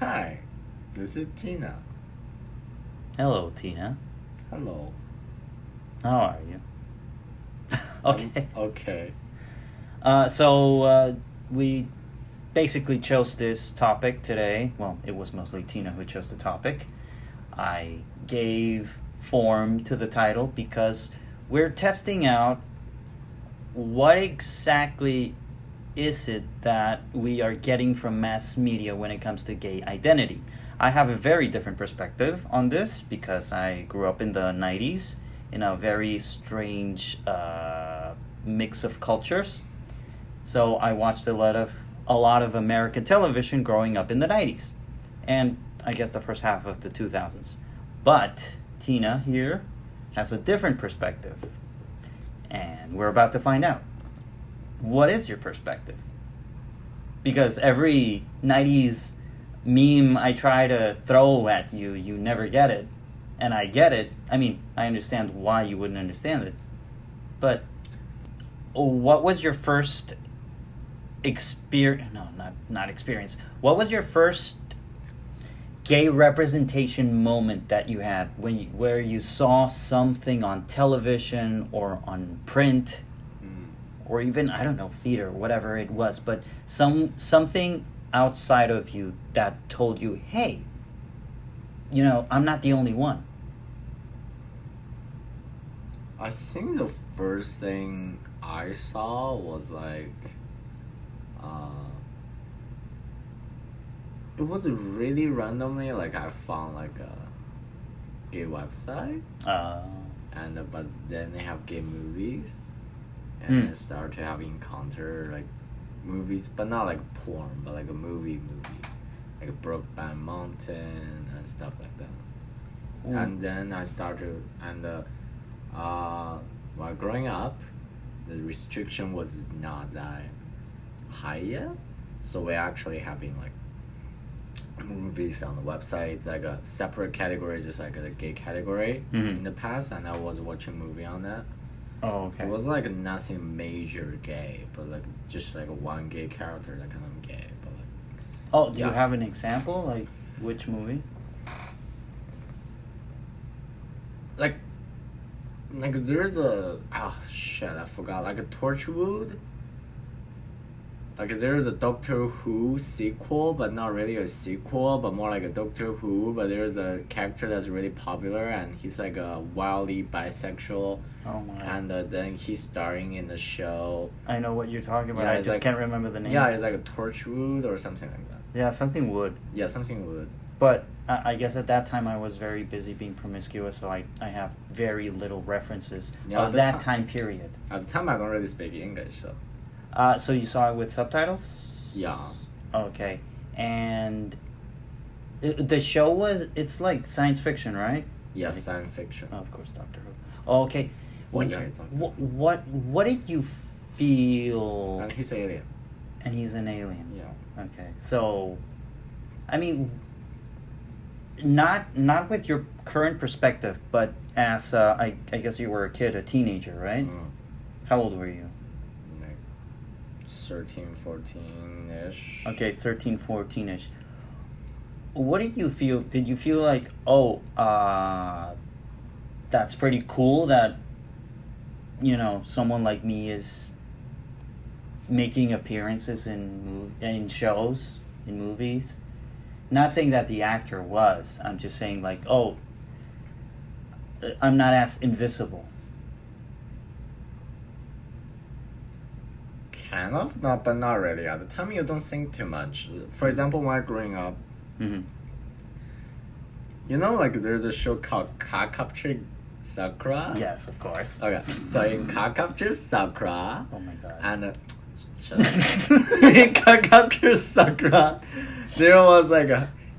Hi, this is Tina. Hello, Tina. Hello. How are you? Okay. Okay. So we basically chose this topic today. Well, it was mostly Tina who chose the topic. I gave form to the title because we're testing out what exactly is it that we are getting from mass media when it comes to gay identity. I have a very different perspective on this because I grew up in the 90s in a very strange mix of cultures. So I watched a lot of American television growing up in the 90s and I guess the first half of the 2000s. But Tina here has a different perspective. And we're about to find out. What is your perspective? Because every 90s meme I try to throw at you, you never get it. And I get it. I mean, I understand why you wouldn't understand it. But what was your first experience? No, not experience. What was your first gay representation moment that you had where you saw something on television or on print or even, I don't know, theater, whatever it was, but something outside of you that told you, hey, I'm not the only one? I think the first thing I saw was it was really randomly, I found a gay website. But then they have gay movies. And I started to have encounter movies, but not porn, but a movie, like Brokeback Mountain and stuff like that. Ooh. And then I started, while growing up, the restriction was not that high yet, so we're actually having movies on the website. It's a separate category, just the gay category in the past, and I was watching a movie on that. Oh, okay. It was nothing major gay, but just one gay character that kind of gay, but do you have an example? Which movie? There's I forgot, a Torchwood. There's a Doctor Who sequel, but not really a sequel, but more like a Doctor Who, but there's a character that's really popular, and he's a wildly bisexual. Oh my. And then he's starring in the show. I know what you're talking about. Yeah, I just can't remember the name. Yeah, it's a Torchwood or something like that. Yeah, something wood. Yeah, something wood. But I guess at that time I was very busy being promiscuous, so I have very little references of that time period. At the time, I don't really speak English, so. So you saw it with subtitles? Yeah. Okay. And the show it's science fiction, right? Yes, science fiction. Oh, of course, Doctor Who. Okay. What did you feel? And he's an alien. And he's an alien. Yeah. Okay. So, I mean, not with your current perspective, but as I guess you were a kid, a teenager, right? How old were you? 13, 14-ish. Okay, 13, 14-ish. What did you feel? Did you feel that's pretty cool that, someone like me is making appearances in shows, in movies? Not saying that the actor was. I'm just saying I'm not as invisible. Kind of, but not really. At the time, you don't think too much. For example, when I was growing up, there's a show called Car Capture Sakura. Yes, of course. Okay, so in Car Capture Sakura, oh my god, and shut up. In Car Capture Sakura, there was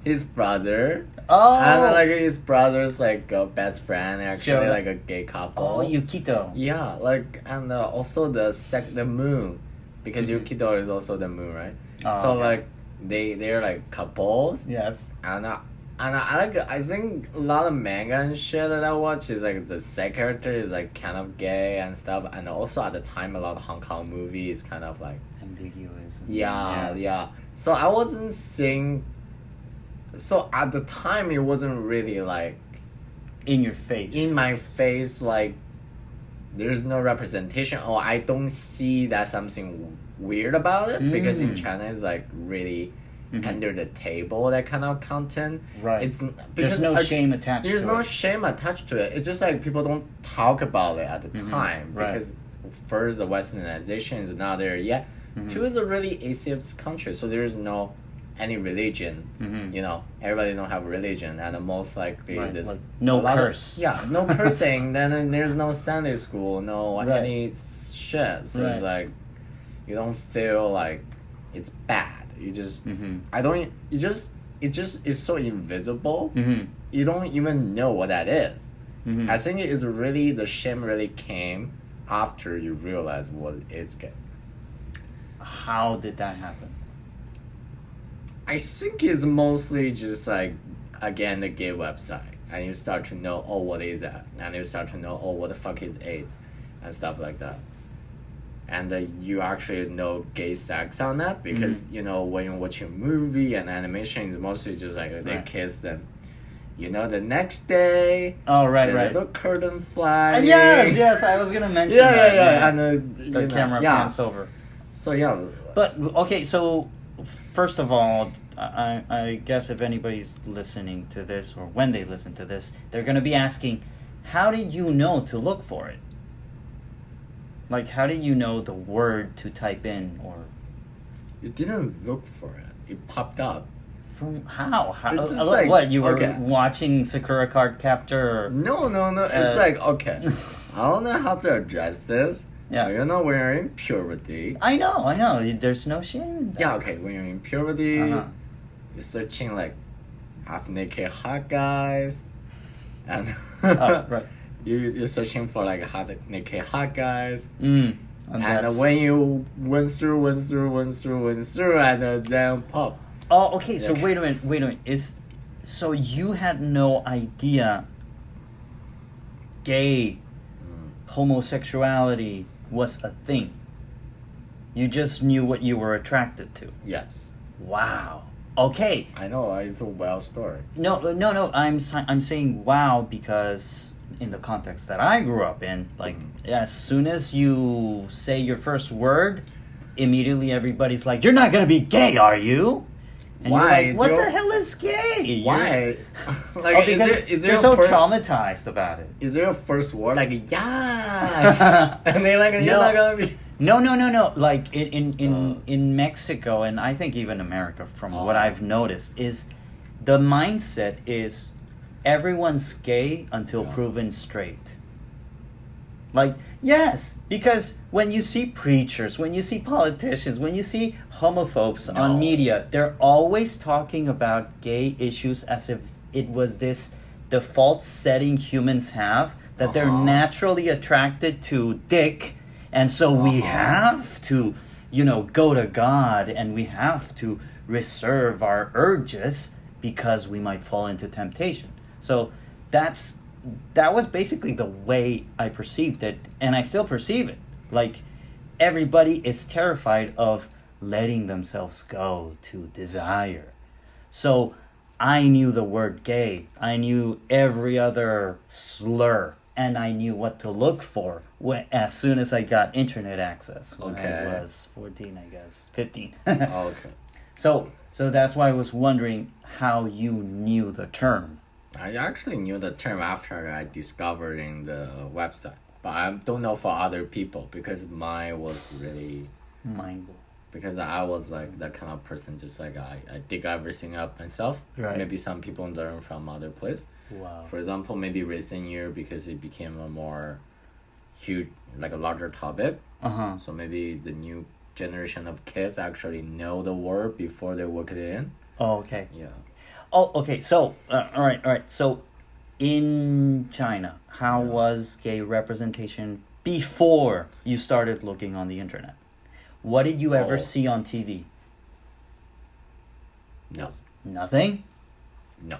his brother. Oh, and his brother's best friend, actually a gay couple. Oh, Yukito. Yeah, and also the moon. Because Yukito is also the moon, right? Oh, so okay. they're couples. Yes. And I think a lot of manga and shit that I watch is the side character is kind of gay and stuff, and also at the time a lot of Hong Kong movies kind of ambiguous. Yeah. So I wasn't seeing So at the time, it wasn't really like in your face. In my face, like there's no representation, or I don't see that something weird about it, because in China it's like really under the table, that kind of content. Right. It's because there's no shame attached to it. There's no shame attached to it. It's just like people don't talk about it at the time, because first, the westernization is not there yet. Two, is a really atheist country, so there's no any religion. You know, everybody don't have religion, and most likely this like no curse. No cursing. Then there's no Sunday school, no any shit. So it's like you don't feel like it's bad. You just I don't. It just is so invisible. You don't even know what that is. I think it is really, the shame really came after you realize what it's gay. How did that happen? I think it's mostly just like, again, the gay website, and you start to know, oh, what is that? And you start to know, oh, what the fuck is AIDS, and stuff like that. And you actually know gay sex on that, because you know, when you watch a movie and animation, it's mostly just like they kiss them. You know, the next day. Oh, right. The curtain fly. Yes, I was gonna mention that. Yeah. And the camera pans over. So yeah. But okay, so first of all, I guess if anybody's listening to this, or when they listen to this, they're gonna be asking, how did you know to look for it? Like, how did you know the word to type in, or? You didn't look for it. It popped up. From how? It's like, what, you were watching Sakura Card Captor? Or, no. It's like, okay, I don't know how to address this. Yeah. You know, when you're in puberty. I know. There's no shame in that. Yeah, okay. When you're in puberty, you're searching like half-naked hot guys. And right. You're searching for like naked hot guys. And when you went through, and then pop. Oh, okay. So wait a minute. So you had no idea gay, homosexuality was a thing. You just knew what you were attracted to. Yes. Wow. Okay. I know, it's a wild story. No. I'm saying wow because in the context that I grew up in, like as soon as you say your first word, immediately everybody's like, "You're not gonna be gay, are you?" And why? You're like, what the hell is gay? Why? Like, because they're so traumatized about it. Is there a first word like yes? And they're like, you're not gonna be. No. Like in Mexico, and I think even America, from what I've noticed, is the mindset is everyone's gay until proven straight. Like, yes, because when you see preachers, when you see politicians, when you see homophobes on media, they're always talking about gay issues as if it was this default setting humans have, that they're naturally attracted to dick, and so we have to, go to God, and we have to reserve our urges because we might fall into temptation. So that was basically the way I perceived it, and I still perceive it. Like, everybody is terrified of letting themselves go to desire. So I knew the word gay. I knew every other slur, and I knew what to look for as soon as I got internet access when I was 14, I guess. 15. Okay. So that's why I was wondering how you knew the term. I actually knew the term after I discovered in the website, but I don't know for other people, because mine was really mind-blowing. Because I was like that kind of person, just like I dig everything up myself. Right. Maybe some people learn from other place. Wow. For example, maybe recent year, because it became a more huge, like a larger topic. So maybe the new generation of kids actually know the word before they work it in. Oh, okay. Yeah. Oh, okay. So, all right. So, in China, how was gay representation before you started looking on the internet? What did you ever see on TV? No. Nothing? No.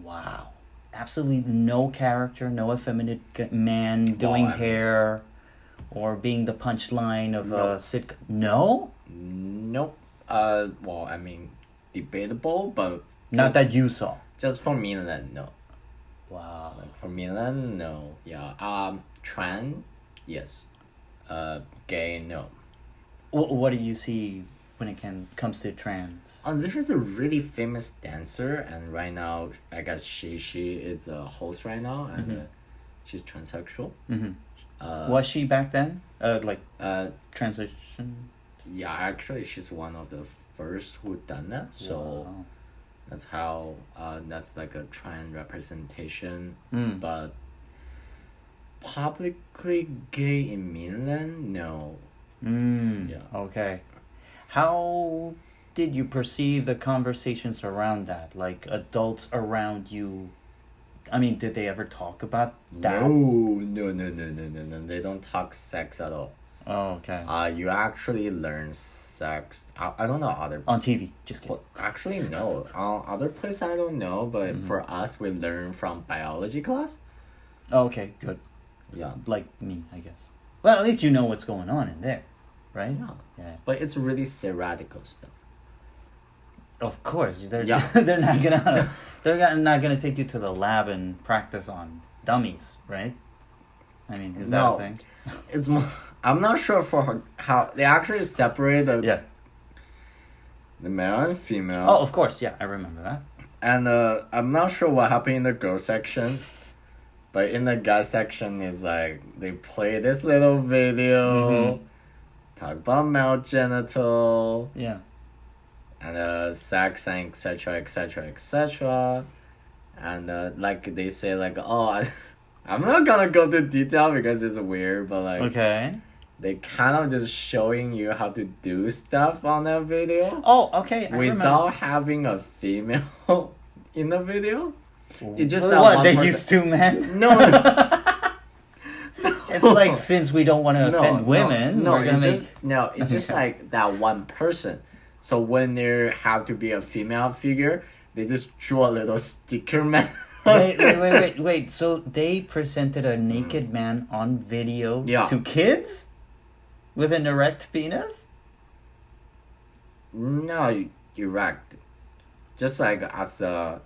Wow. Absolutely no character, no effeminate man doing hair or being the punchline of a sitcom. No? Nope. Debatable, but Not that you saw. Just for mainland, no. Wow. Like for mainland, no. Yeah. Trans, yes. Gay, no. What do you see when it comes to trans? There is a really famous dancer, and right now, I guess she is a host right now, and she's transsexual. Was she back then? Transition? Yeah, actually, she's one of the first who done that. So Wow. that's how that's like a trans representation. But publicly gay in mainland, no. Yeah. Okay. How did you perceive the conversations around that? Like adults around you. I mean, did they ever talk about that? No. They don't talk sex at all. Oh, okay. You actually learn sex. I don't know other. On TV. Just kidding. Well, actually, no. Other place I don't know, but for us, we learn from biology class. Oh, okay, good. Yeah. Like me, I guess. Well, at least you know what's going on in there, right? Yeah. But it's really theoretical stuff. Of course, they're not gonna take you to the lab and practice on dummies, right? I mean, is that a thing? It's more. I'm not sure for how they actually separate the male and female. Oh, of course, yeah, I remember that. And I'm not sure what happened in the girl section, but in the guy section is like they play this little video, talk about male genital. Yeah. And sex and etc. And like they say like, I'm not gonna go to detail because it's weird, but like they kind of just showing you how to do stuff on that video. Oh, okay. Without having a female in the video. It's just what they used two men. No. It's like since we don't want to offend women, it's just like that one person. So when there have to be a female figure, they just draw a little sticker man. Wait. So they presented a naked man on video to kids with an erect penis? No, erect. Just like as a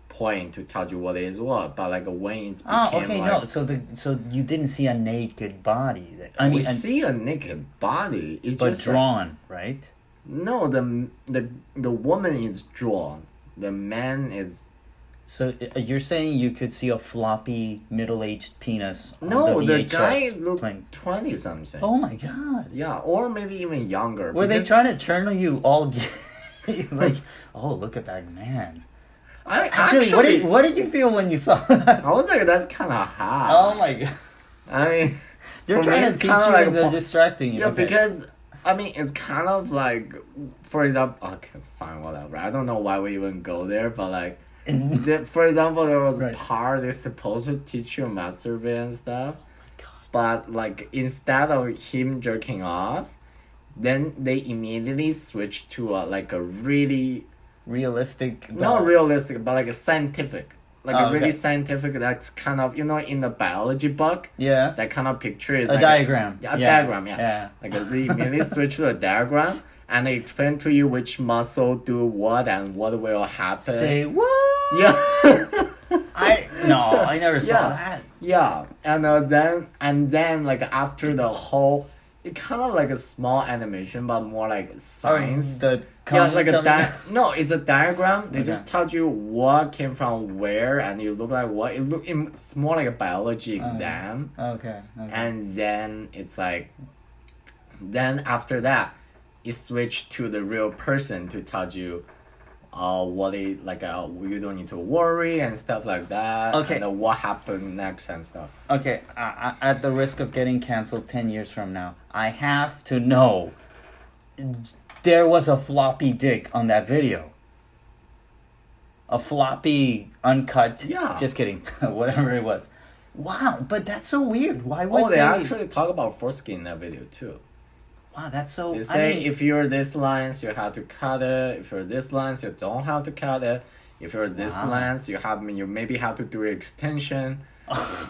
point to tell you what it is what, but like when it's so you didn't see a naked body. We see a naked body. It's but just drawn, right? No, the woman is drawn. The man is. So you're saying you could see a floppy middle-aged penis on the VHS guy looked playing 20 something. Oh my god. Yeah, or maybe even younger. Were they trying to turn you all gay? Like, oh, look at that man. Actually, what did you feel when you saw that? I was like, that's kind of hot. Oh my god. I mean, they're trying to teach you and they're distracting you. Yeah, because I mean, it's kind of like, for example, okay, fine, whatever. I don't know why we even go there, but like, for example, there was a part they're supposed to teach you masturbate and stuff, but like instead of him jerking off, then they immediately switch to like a really realistic. Not realistic, but like a scientific. Like a really scientific, that's kind of, in the biology book. Yeah. That kind of picture is a like diagram. A diagram, yeah. Like they immediately switch to a diagram and they explain to you which muscle do what and what will happen. Say what? Yeah. I never saw that. Yeah. And then like after the whole, it kind of like a small animation, but more like science. No, it's a diagram. They just tell you what came from where, and you look like what. It's more like a biology exam. Okay. And then it's like, then after that, it switched to the real person to tell you, what it like. You don't need to worry and stuff like that. Okay. And what happened next and stuff. Okay. At the risk of getting canceled 10 years from now, I have to know. There was a floppy dick on that video. A floppy, uncut. Yeah. Just kidding. Whatever it was. Wow, but that's so weird. Why would they actually talk about foreskin in that video too. Wow, that's so... They say if you're this length, you have to cut it. If you're this length, you don't have to cut it. If you're this length, you maybe have to do extension.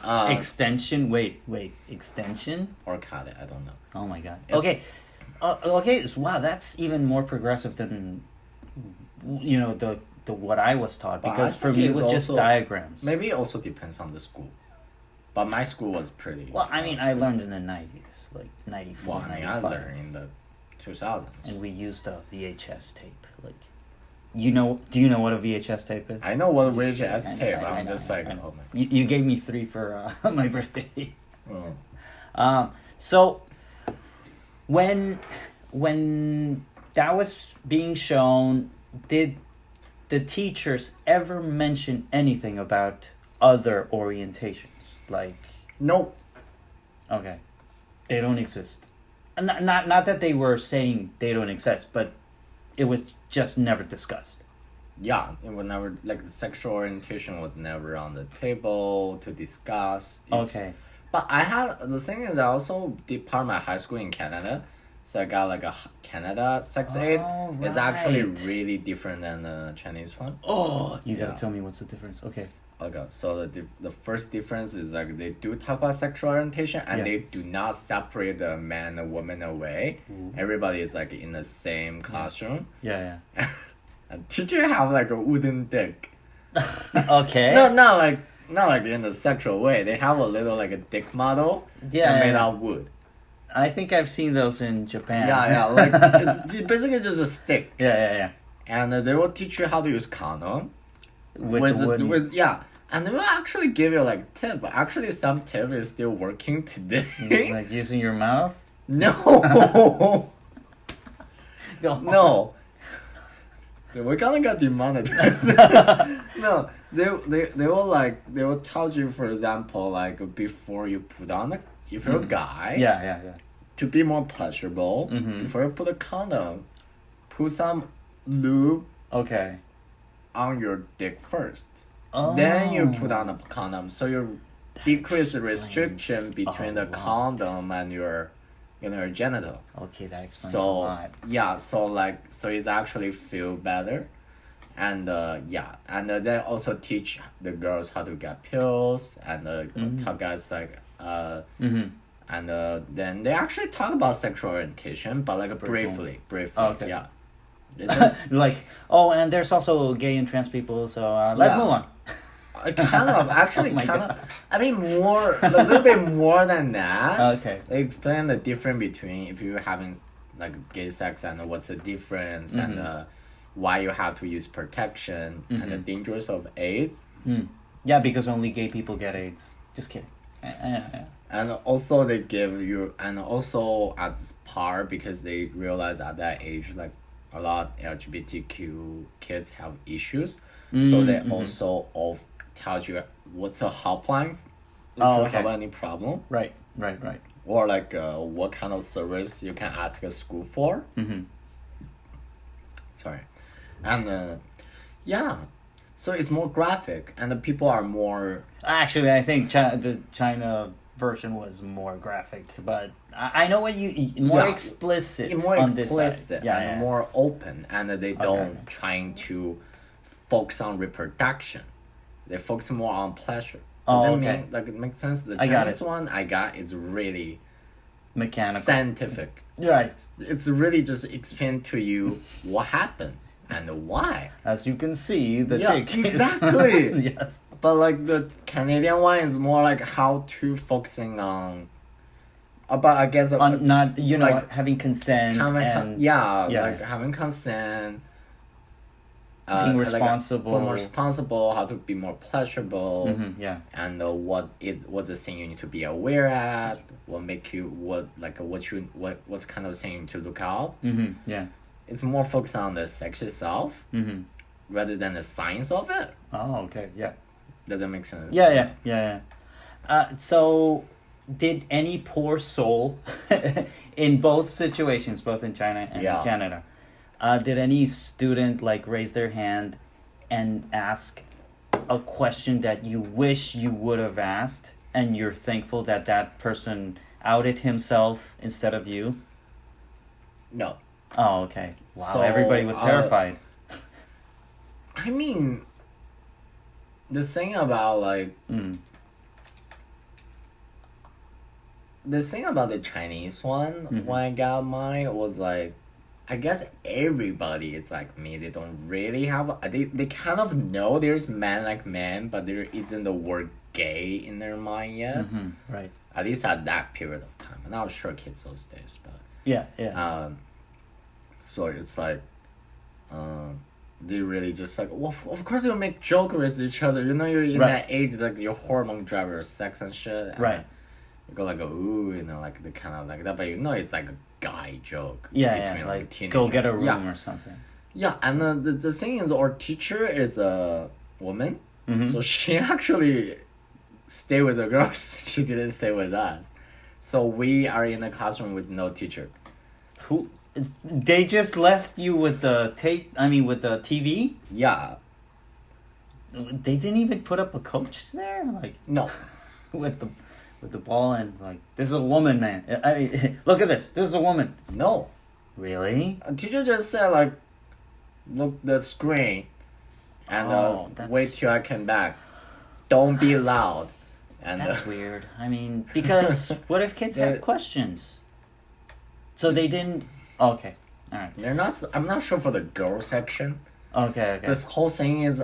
Extension? Wait. Extension? Or cut it, I don't know. Oh my god. Okay. Okay, wow, that's even more progressive than, the what I was taught, But because I for think me it it's was just also- diagrams. Maybe it also depends on the school. But my school was pretty. Well, I mean, I learned in the 90s, like 94, Well, I mean, 95. I learned in the 2000s. And we used a VHS tape. Like, do you know what a VHS tape is? I know what Just VHS kidding. tape. I I'm know, just I like, know. oh my. You gave me 3 for my birthday. Oh. So when that was being shown, did the teachers ever mention anything about other orientations? Like, Nope. okay, they don't exist. Not that they were saying they don't exist, but it was just never discussed. Yeah, it was never, like, the sexual orientation was never on the table to discuss. Okay. But the thing is, I also did part of my high school in Canada. So I got like a Canada sex ed. Oh, It's actually right. really different than the Chinese one. Oh, you gotta Yeah. tell me what's the difference. Okay. Okay, so the first difference is like they do talk about sexual orientation and Yeah. they do not separate the man and woman away. Ooh. Everybody is like in the same classroom. Yeah, And teacher have like a wooden dick. yeah. Okay. No, not like in a sexual way. They have a little like a dick model. Yeah, made yeah. out of wood. I think I've seen those in Japan. Yeah, like it's basically just a stick. Yeah. And they will teach you how to use condom. With the wooden. Yeah. And they will actually give you like tip. Actually, some tip is still working today. Like using your mouth? No. No. We're gonna get demonetized. No, they will tell you, for example, like before you put on if you're a guy, Yeah. to be more pleasurable, Mhm. before you put a condom, put some lube Okay. on your dick first. Oh. Then you put on a condom, so you decrease the explains restriction between a the lot. condom and your genital. Okay, that explains a So lot. yeah, so it's actually feel better, and they also teach the girls how to get pills, and tell guys like Mm-hmm. and then they actually talk about sexual orientation, but like briefly, Okay. yeah. It just, Like, oh, and there's also gay and trans people, so let's Yeah. move on. kind of actually Oh my kind of. God. I mean, a little bit more than that. Okay. They explain the difference between if you're having like gay sex and what's the difference and why you have to use protection and the dangers of AIDS. Yeah, because only gay people get AIDS. Just kidding. Yeah. And also they give you, and also at par, because they realize at that age like a lot LGBTQ kids have issues, so they also tell you what's a hotline if you have any problem, Right. or like what kind of service you can ask a school for. Sorry, and so it's more graphic, and the people are more. Actually, I think the China version was more graphic, but I know what you more explicit. More on explicit this side. and more open, and they don't trying to focus on reproduction. They focus more on pleasure. Does it mean like it makes sense? The Chinese one I got is really mechanical, scientific. Right. It's really just explain to you what happened and why. As you can see, the dick is exactly. yes. But like the Canadian one is more like how to focusing on. But I guess On not like, having consent and like having consent. being responsible. More responsible, how to be more pleasurable, and what's the thing you need to be aware at, what make you what's kind of thing to look out. Yeah. It's more focused on the sex itself, rather than the science of it. Oh, okay, yeah. Does that make sense? Yeah. So, did any poor soul, in both situations, both in China and in Canada, did any student raise their hand and ask a question that you wish you would have asked, and you're thankful that that person outed himself instead of you? No. Oh, okay. Wow, So, everybody was terrified. I mean, the thing about the thing about the Chinese one when I got mine was I guess everybody is like me. They don't really have. They kind of know there's man like man, but there isn't the word gay in their mind yet. Right. At least at that period of time. I'm not sure kids those days, but yeah. So it's like, they really just like, well, of course you'll make jokes with each other. You know, you're in that age, like your hormone drive your sex and shit. And right. You go like, ooh, you know, like the kind of like that, but you know it's like a guy joke. Yeah, like go get a room or something. Yeah, and the thing is, our teacher is a woman, so she actually stayed with the girls. She didn't stay with us, so we are in a classroom with no teacher. Who? They just left you with the tape. I mean, with the TV. Yeah. They didn't even put up a coach there, like no, with the ball and like, this is a woman, man. I mean, look at this. This is a woman. No. Really? A teacher just said like, look the screen, and wait till I come back. Don't be loud. And that's weird. I mean, because what if kids have questions? So they didn't. Okay, all right. They're not. I'm not sure for the girl section. Okay. This whole thing is,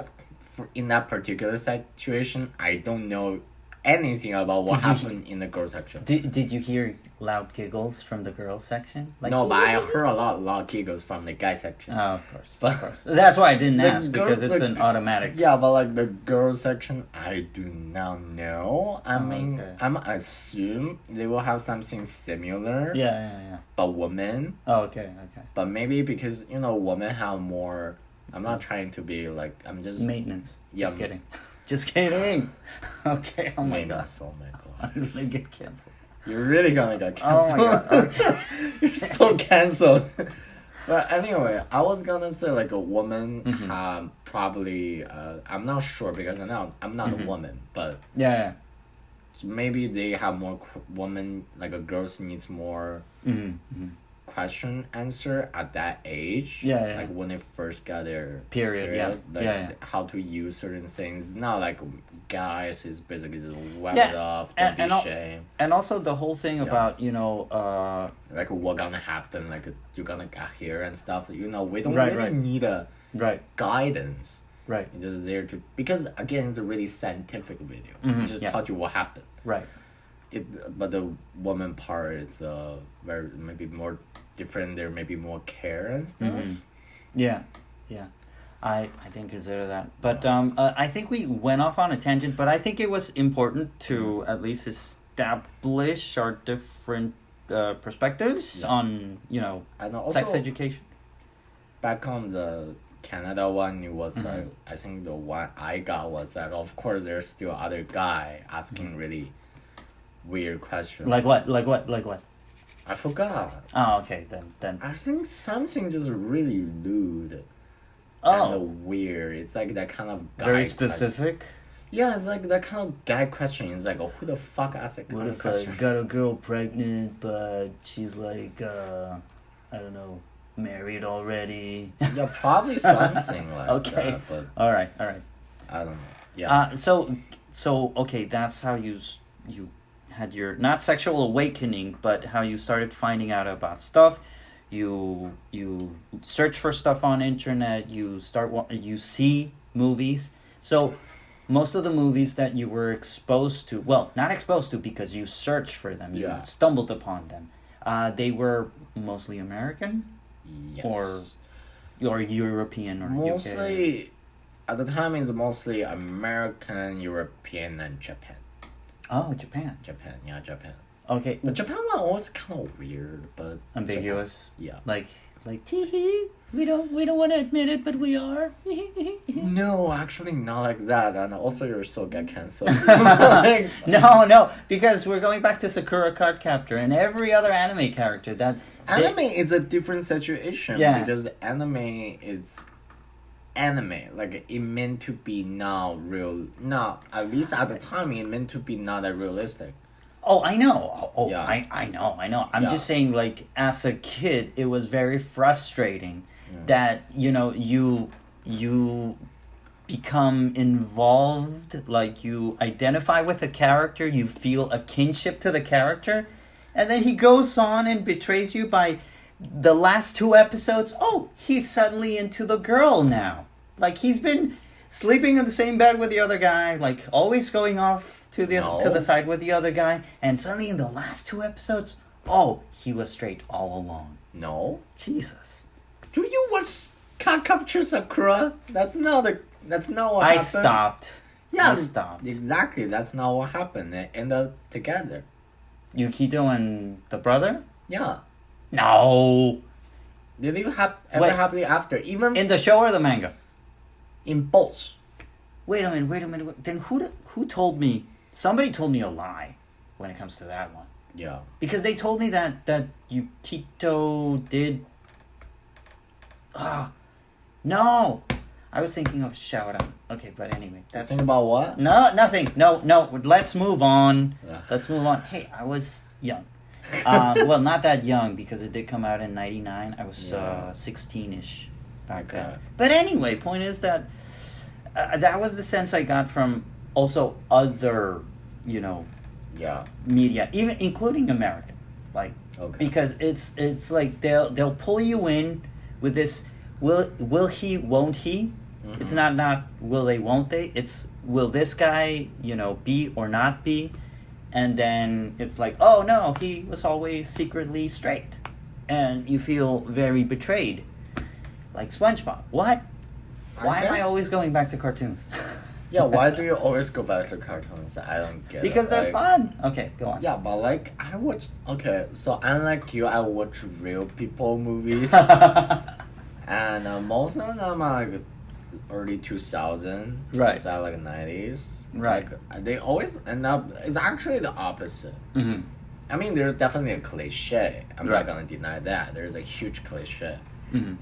in that particular situation, I don't know anything about what happened in the girl section. Did you hear loud giggles from the girl section? Like, no, but I heard a lot of giggles from the guy section. Oh, of course. That's why I didn't ask, because it's an automatic. Yeah, but like the girl section, I do not know. I mean, I'm assume they will have something similar. Yeah. But women. Oh, okay. But maybe because, you know, women have more. I'm not trying to be like, I'm just maintenance. Yeah, just kidding. Just kidding. Okay. Oh my god. Oh my god. I'm gonna get canceled. You're really gonna get canceled. Oh my god. Okay. You're so canceled. But anyway, I was gonna say like a woman probably. I'm not sure because I'm not a woman, but yeah. Maybe they have more woman, like a girls needs more question answer at that age. Yeah. Like when they first got their period. Like how to use certain things. Not like guys is basically just wipe it off, don't be shame. And also the whole thing about, you know, like what gonna happen, like you're gonna get here and stuff. You know, we don't really need a guidance. Right. It's just there to, because again, it's a really scientific video. It just taught you what happened. Right. But the woman part is very maybe more different. There may be more care and stuff. Yeah. I didn't consider that, but I think we went off on a tangent. But I think it was important to at least establish our different perspectives on, you know, and also, sex education. Back on the Canada one, it was like, I think the one I got was that of course there's still other guy asking really weird questions. Like what? I forgot. Oh, okay. Then. I think something just really lewd. Oh. And weird. It's like that kind of guy very specific. Yeah, it's like that kind of guy question. It's like, who the fuck asked that kind of question? What if I got a girl pregnant, but she's like, I don't know, married already? Yeah, probably something like okay. that. But all right. I don't know. Yeah. So okay, that's how you had your, not sexual awakening, but how you started finding out about stuff. You search for stuff on internet. You see movies. So most of the movies that you were exposed to, well, not exposed to because you searched for them. You stumbled upon them. They were mostly American, yes, or European, or mostly. UK. At the time, it's mostly American, European, and Japan. Oh, Japan. Japan. Okay. But Japan one was kind of weird, but ambiguous. Japan, like tee we don't want to admit it, but we are. No, actually not like that. And also you're so get canceled. No, because we're going back to Sakura Card Captor and every other anime character that anime is a different situation. Yeah. Because anime is anime, like it meant to be at least at the time it meant to be not that realistic. Oh, I know. Yeah. I know. I'm just saying, like, as a kid, it was very frustrating that, you know, you become involved, like, you identify with a character, you feel a kinship to the character, and then he goes on and betrays you by the last 2 episodes, oh, he's suddenly into the girl now. Like, he's been sleeping in the same bed with the other guy, like, always going off to the side with the other guy, and suddenly in the last 2 episodes, oh, he was straight all along. No. Jesus. Do you watch Can't Capture Sakura? That's not what happened. I stopped. Yeah, I stopped. Exactly, that's not what happened. They end up together. Yukito and the brother? Yeah. No. They live happily after. Even in the show or the manga? In both. Wait a minute. Then who told me? Somebody told me a lie when it comes to that one. Yeah. Because they told me that Yukito did... No. I was thinking of Shaoran. Okay, but anyway. That's... Think about what? No, nothing. No. Let's move on. Let's move on. Hey, I was young. Well, not that young because it did come out in 99. I was 16-ish back then. But anyway, point is that that was the sense I got from also other, media, even including American, like because it's like they'll pull you in with this will he, won't he? Mm-hmm. It's not will they, won't they? It's will this guy be or not be? And then it's like, oh no, he was always secretly straight. And you feel very betrayed. Like SpongeBob. What? Why am I always going back to cartoons? Yeah, why do you always go back to cartoons? I don't get because it. They're fun. Okay, go on. Yeah, but I watch... Okay, so unlike you, I watch real people movies. And most of them are early 2000. Right. So 90s. Right. They always end up... It's actually the opposite. Mm-hmm. I mean, there's definitely a cliche. I'm not going to deny that. There's a huge cliche. Mm-hmm.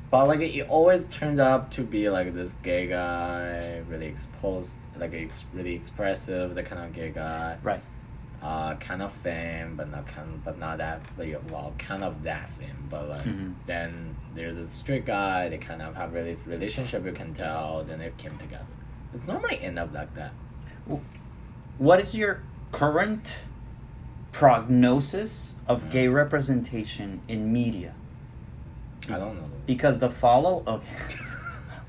But it always turns out to be this gay guy, really exposed, really expressive, the kind of gay guy. Right. Kind of fame, but not that. Kind of that fame. But then there's a straight guy. They kind of have really relationship. You can tell. Then they came together. It's normally end up like that. What is your current prognosis of gay representation in media? I don't know. Because okay.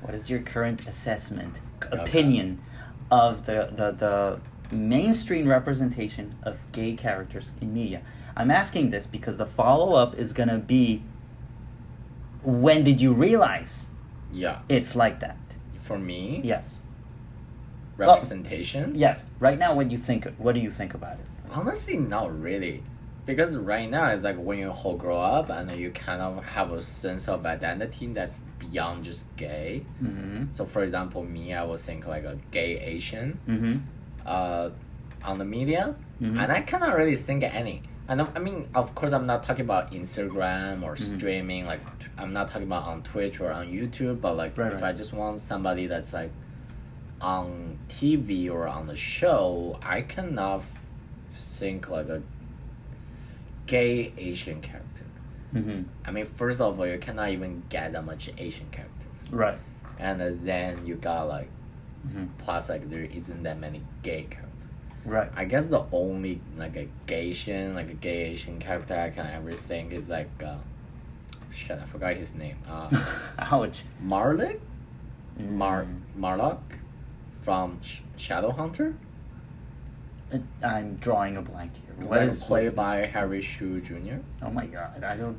What is your current assessment, opinion of the mainstream representation of gay characters in media? I'm asking this because the follow-up is going to be, when did you realize it's like that? For me? Yes. Representation? Yes. Right now, what do you think about it? Honestly, not really. Because right now, it's when you grow up and you kind of have a sense of identity that's beyond just gay. Mm-hmm. So, for example, me, I would think a gay Asian on the media. Mm-hmm. And I cannot really think any. And I mean, of course, I'm not talking about Instagram or streaming. I'm not talking about on Twitch or on YouTube. But if I just want somebody that's on TV or on the show, I cannot think a gay Asian character. Mm-hmm. I mean, first of all, you cannot even get that much Asian characters. Right. And then you got plus there isn't that many gay characters. Right. I guess the only a gay Asian character I can ever think is shit, I forgot his name. Ouch. Marlick? Marlock from Shadowhunter? I'm drawing a blank here. What is played by Harry Shue Jr.? Oh my god, I know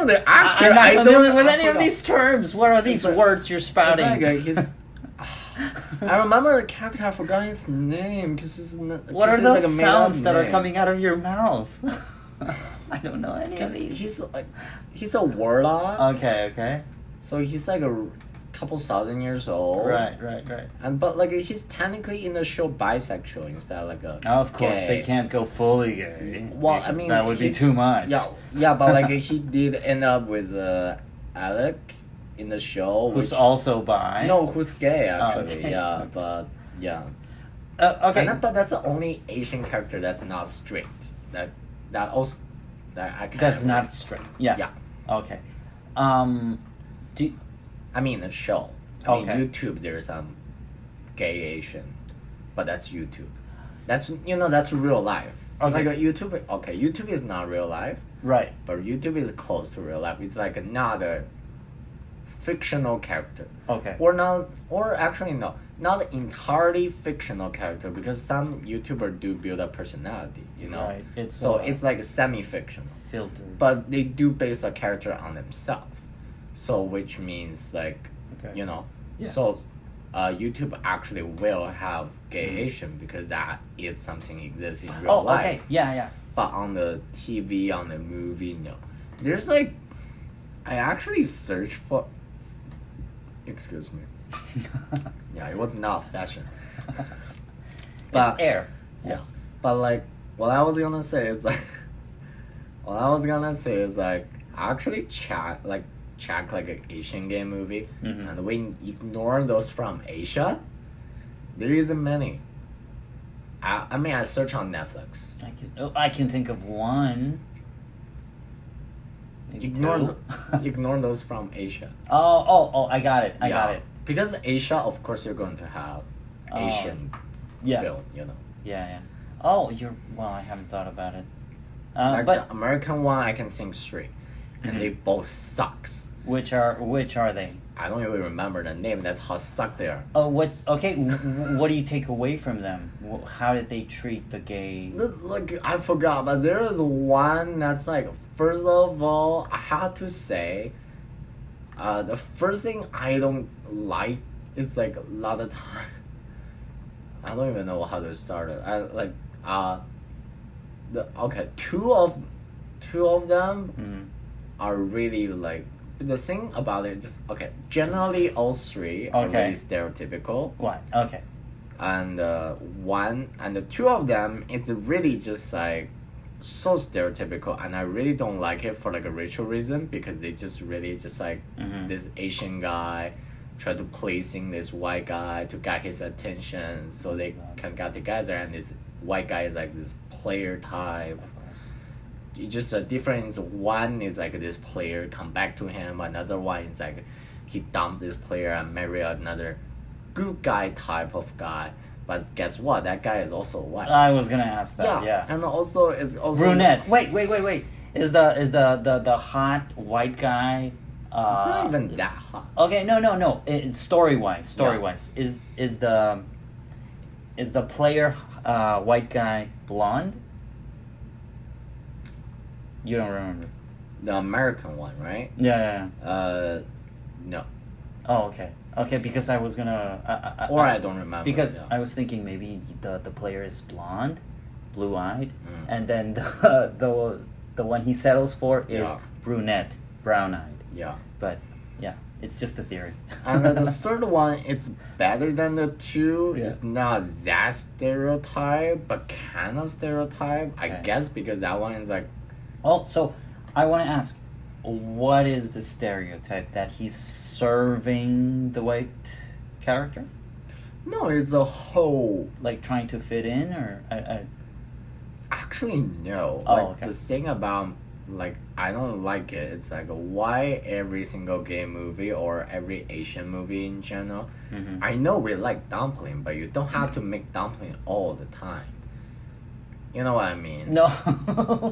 the actor. I'm not familiar with any of these terms. What are these words you're spouting? He's... I remember the character. I forgot his name because it's not. What are those sounds that are coming out of your mouth? I don't know any of these. He's a warlock. Okay. So he's a couple thousand years old. Right. And but he's technically in the show bisexual instead of of course, gay. they can't go fully gay. Well, I mean, that would be too much. Yeah, but he did end up with Alec in the show, who's also bi. No, who's gay actually. Okay. Yeah, but okay. But that's the only Asian character that's not straight. That I can. That's not straight. Yeah. Okay. I mean the show. I mean YouTube. There's gay Asian, but that's YouTube. That's real life. Like a YouTube. Okay, YouTube is not real life. Right. But YouTube is close to real life. It's like not a fictional character. Okay. Or not. Or actually no, not entirely fictional character because some YouTuber do build a personality. You know. Right. It's it's like semi-fictional. Filtered. But they do base a character on themselves. So which means like, Okay. you know, Yeah. so YouTube actually will have gay Asian because that is something exists in real life. Okay. Yeah. But on the TV, on the movie, no. There's like, I actually searched for. Excuse me. Yeah, it was not fashion. It's air. Yeah. But like, what I was gonna say is like, I actually check like an Asian gay movie, and when you ignore those from Asia, there isn't many. I mean, I search on Netflix. I can think of one. Maybe two. Ignore those from Asia. Oh! I got it. I got it. Because Asia, of course, you're going to have Asian film. You know. Yeah. Oh, well. I haven't thought about it. Like but the American one, I can think three, and they both sucks. Which are they? I don't even remember the name. That's how suck they are. Oh, what's okay? What do you take away from them? How did they treat the gay? Look, I forgot, but there is one that's like. First of all, I have to say, the first thing I don't like is like a lot of time. I don't even know how to start it. Two of them are really like. The thing about it is generally all three are really stereotypical. What? Okay. And the two of them, it's really just like so stereotypical, and I really don't like it for like a racial reason because they just really just like this Asian guy try to pleasing this white guy to get his attention so they can get together, and this white guy is like this player type. Just a difference. One is like this player come back to him. Another one is like he dumped this player and marry another good guy type of guy. But guess what? That guy is also white. I was gonna ask that. Yeah. And also it's also brunette. Wait. Is the hot white guy? It's not even that hot. Okay. No. Story wise, is the player white guy blonde? You don't remember? The American one, right? Yeah. No. Oh, okay. Okay, because I was gonna... I don't remember. Because I was thinking maybe the player is blonde, blue-eyed, and then the one he settles for is brunette, brown-eyed. Yeah. But, yeah, it's just a theory. And then the third one, it's better than the two. Yeah. It's not that stereotype, but kind of stereotype. I guess because that one is like... Oh, so I want to ask, what is the stereotype that he's serving the white character? No, it's a whole... Like trying to fit in, or... Actually, no. The thing about, like, I don't like it. It's like, why every single gay movie or every Asian movie in general? I know we like dumpling, but you don't have to make dumpling all the time. You know what I mean? No.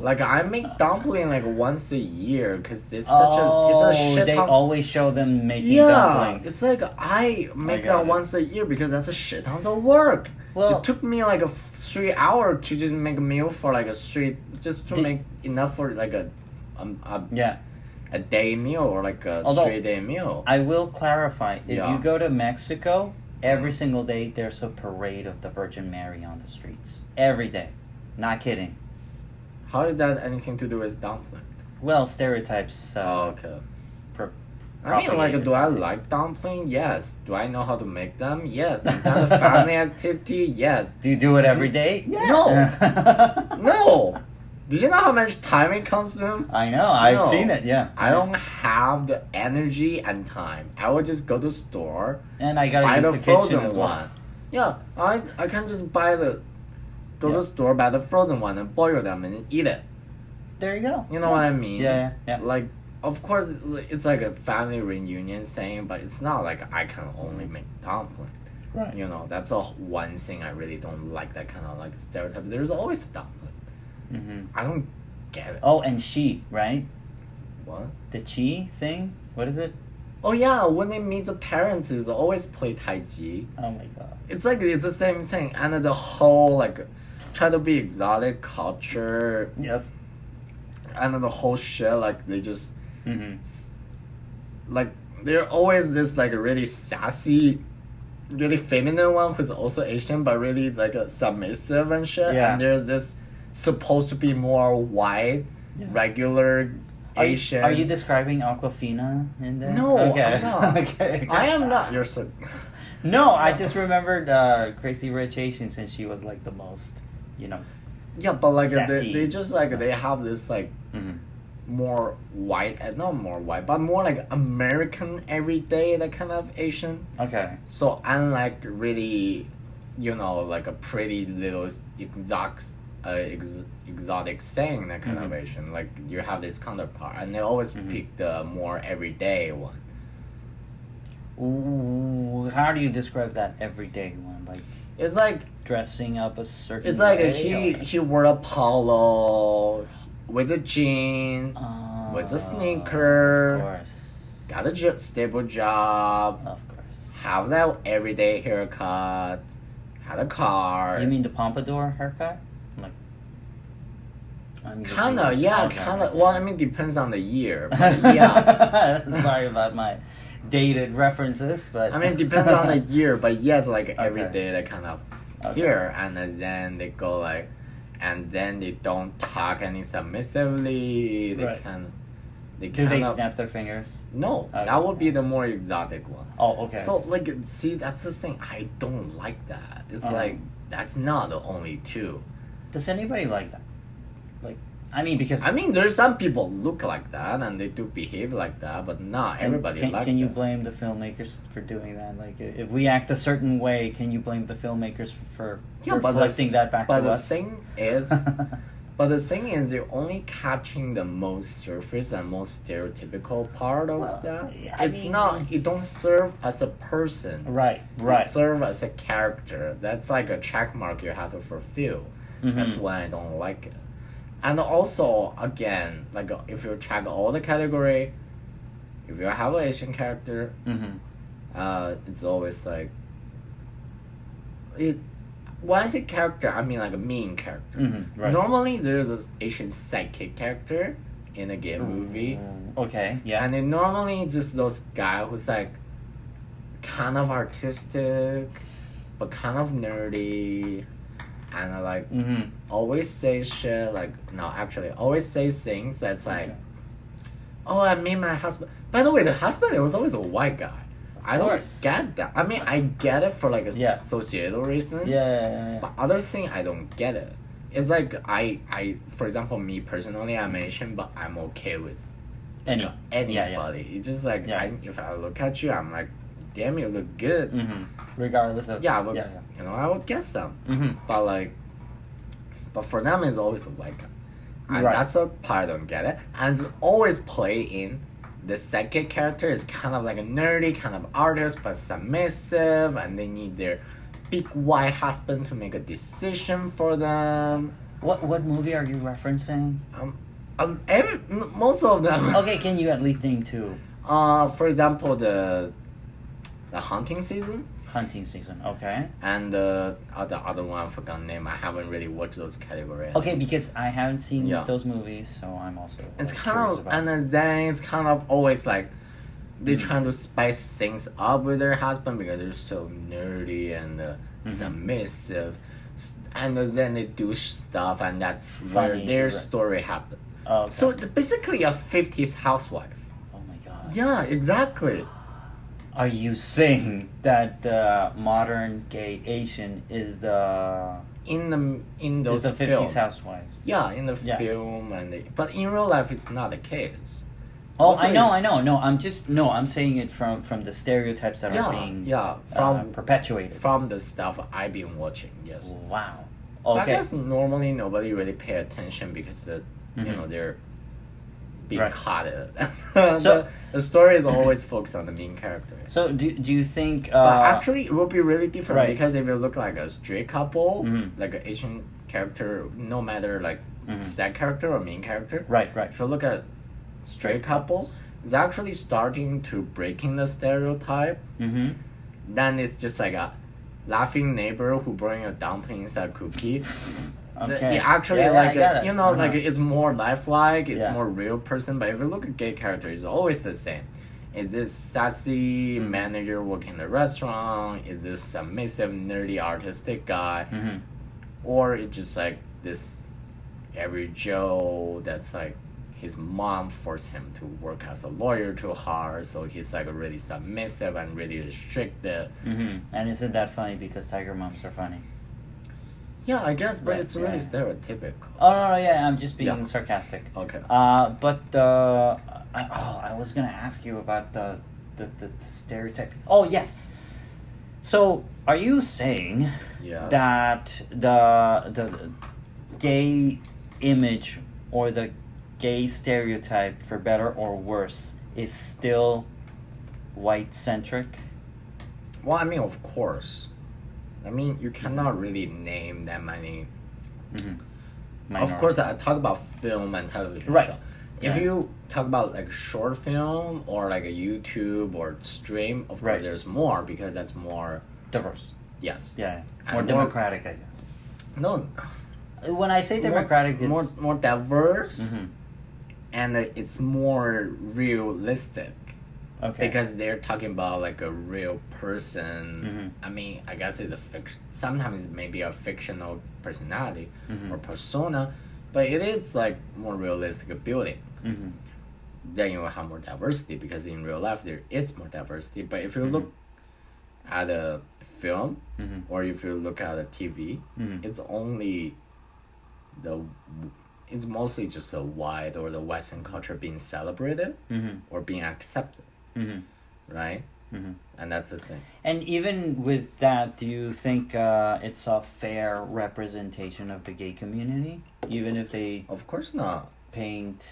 Like, I make dumpling like once a year because it's a shit they ton. always show them making dumplings. It's like I make that once a year because that's a shit tons of work. Well, it took me like 3 hours to just make a meal for like make enough for like a day meal or like a 3-day meal. I will clarify, if you go to Mexico, every single day there's a parade of the Virgin Mary on the streets. Every day. Not kidding. How is that anything to do with dumpling? Well, stereotypes. Okay. I mean, like, do I like dumpling? Yes. Do I know how to make them? Yes. Is that a family activity? Yes. Do you do it every day? Yeah. No. No. Did you know how much time it consumes? I know. I've seen it, yeah. I don't have the energy and time. I would just go to the store and I gotta buy use the the kitchen frozen as well. one. Yeah. I can just go to the store, buy the frozen one, and boil them and eat it. There you go. You know what I mean? Yeah. Like, of course, it's like a family reunion thing, but it's not like I can only make dumpling. Right. You know, that's one thing I really don't like, that kind of like stereotype. There's always a dumpling. I don't get it. Oh, and She, right? What? The Chi thing? What is it? Oh yeah, when they meet the parents, it's always play Tai Chi. Oh my god. It's like it's the same thing, and the whole like try to be exotic culture. Yes. And then the whole shit like they just Mm-hmm. like they're always this like really sassy, really feminine one who's also Asian but really like a submissive and shit. Yeah. And there's this supposed to be more white, Yeah. regular Asian. Are you describing Aquafina in there? No, okay. I'm not. Okay. I am not. You're so. No, I just remembered Crazy Rich Asians, and she was like the most, Yeah, but like Sassy. they just like they have this like more white, not more white, but more like American everyday that kind of Asian. Okay. So unlike really, like a pretty little exotic saying that kind of Asian, like you have this counterpart, and they always pick the more everyday one. Ooh, how do you describe that everyday one? Like It's like dressing up a certain. it's like way, he wore a polo with a jean, with a sneaker. Of course. Got a stable job. Of course. Have that everyday haircut. Had a car. You mean the pompadour haircut? Like. Kinda, yeah, kinda. Well, I mean, depends on the year, but yeah. Sorry about my dated references, but I mean, depends on the year, but yes, like every Okay. day they kind of Okay. here, and then they go like, and then they don't talk any submissively. They Right. they do they kind of snap their fingers? no. Okay. That would be the more exotic one. Oh, okay. So like, see, that's the thing. I don't like that. It's like that's not the only two. Does anybody like that? Like, I mean, because I mean, there's some people look like that and they do behave like that, but not everybody like can you that. blame the filmmakers for doing that? Like, if we act a certain way, can you blame the filmmakers for reflecting that back to us? But the thing is, you're only catching the most surface and most stereotypical part of that. It don't serve as a person. Right. It serve as a character. That's like a check mark you have to fulfill. That's why I don't like it. And also, again, like if you check all the category, if you have an Asian character, it's always like it. When I say character, I mean like a main character. Right. Normally, there's this Asian sidekick character in a gay movie, Okay. Yeah. and then normally just those guy who's like kind of artistic, but kind of nerdy, and like always say shit like always say things that's like, oh, I met my husband. By the way, the husband was always a white guy. I don't get that. I mean, I get it for like a societal reason. Yeah. But other thing, I don't get it. It's like I for example, me personally, I'm Asian, but I'm okay with anybody. Yeah. It's just like if I look at you, I'm like, damn, you look good. Regardless of I would get some. But for them, it's always a white guy, and that's a part I don't get it. And it's always play in. The second character is kind of like a nerdy, kind of artist, but submissive, and they need their big white husband to make a decision for them. What movie are you referencing? Most of them. Okay, can you at least name two? For example, the hunting season. Hunting season, okay. And the other one I forgot the name. I haven't really watched those categories. Okay, because I haven't seen those movies, so I'm also. It's kind of, and then it's kind of always like they're trying to spice things up with their husband because they're so nerdy and submissive, and then they do stuff, and that's where their story happened. Oh, okay. So basically, a 50s housewife. Oh my god. Yeah, exactly. Are you saying that the modern gay Asian is the in those the 50s films. housewives? Yeah, in the film but in real life it's not the case. Oh, Also, I know. No, I'm saying it from the stereotypes that are being perpetuated from the stuff I've been watching. Yes. Wow. But I Okay. guess normally nobody really pay attention because they're being caught in it. So the story is always focused on the main character. So do you think? But actually, it will be really different Right. because if you look like a straight couple, like an Asian character, no matter like side character or main character. Right. If you look at straight couple, it's actually starting to breaking the stereotype. Then it's just like a laughing neighbor who bring a dumpling inside a cookie. Okay. It actually like it's more lifelike. It's more real person. But if you look at gay character, it's always the same. Is this sassy manager working in the restaurant? Is this submissive, nerdy, artistic guy? Or it's just like this every Joe that's like his mom forced him to work as a lawyer too hard, so he's like really submissive and really restricted. And isn't that funny because tiger moms are funny? Yeah, I guess, but it's really stereotypical. Oh no, yeah, I'm just being sarcastic. Okay. I was gonna ask you about the stereotype. Oh yes. So are you saying that the gay image or the gay stereotype, for better or worse, is still white centric? Well, I mean, of course. I mean, you cannot really name that many. Of course, I talk about film and television show. If you talk about like short film or like a YouTube or stream, of course there's more because that's more diverse. Yes. Yeah. More democratic, I guess. No. When I say democratic, it's more diverse, and it's more realistic. Okay. Because they're talking about like a real person. I mean, I guess it's a fiction. Sometimes maybe a fictional personality or persona, but it is like more realistic building. Then you will have more diversity because in real life there is more diversity. But if you look at a film or if you look at a TV, it's only it's mostly just the white or the Western culture being celebrated or being accepted. Right? And that's the thing. And even with that, do you think it's a fair representation of the gay community? Even if they... Of course not. Paint...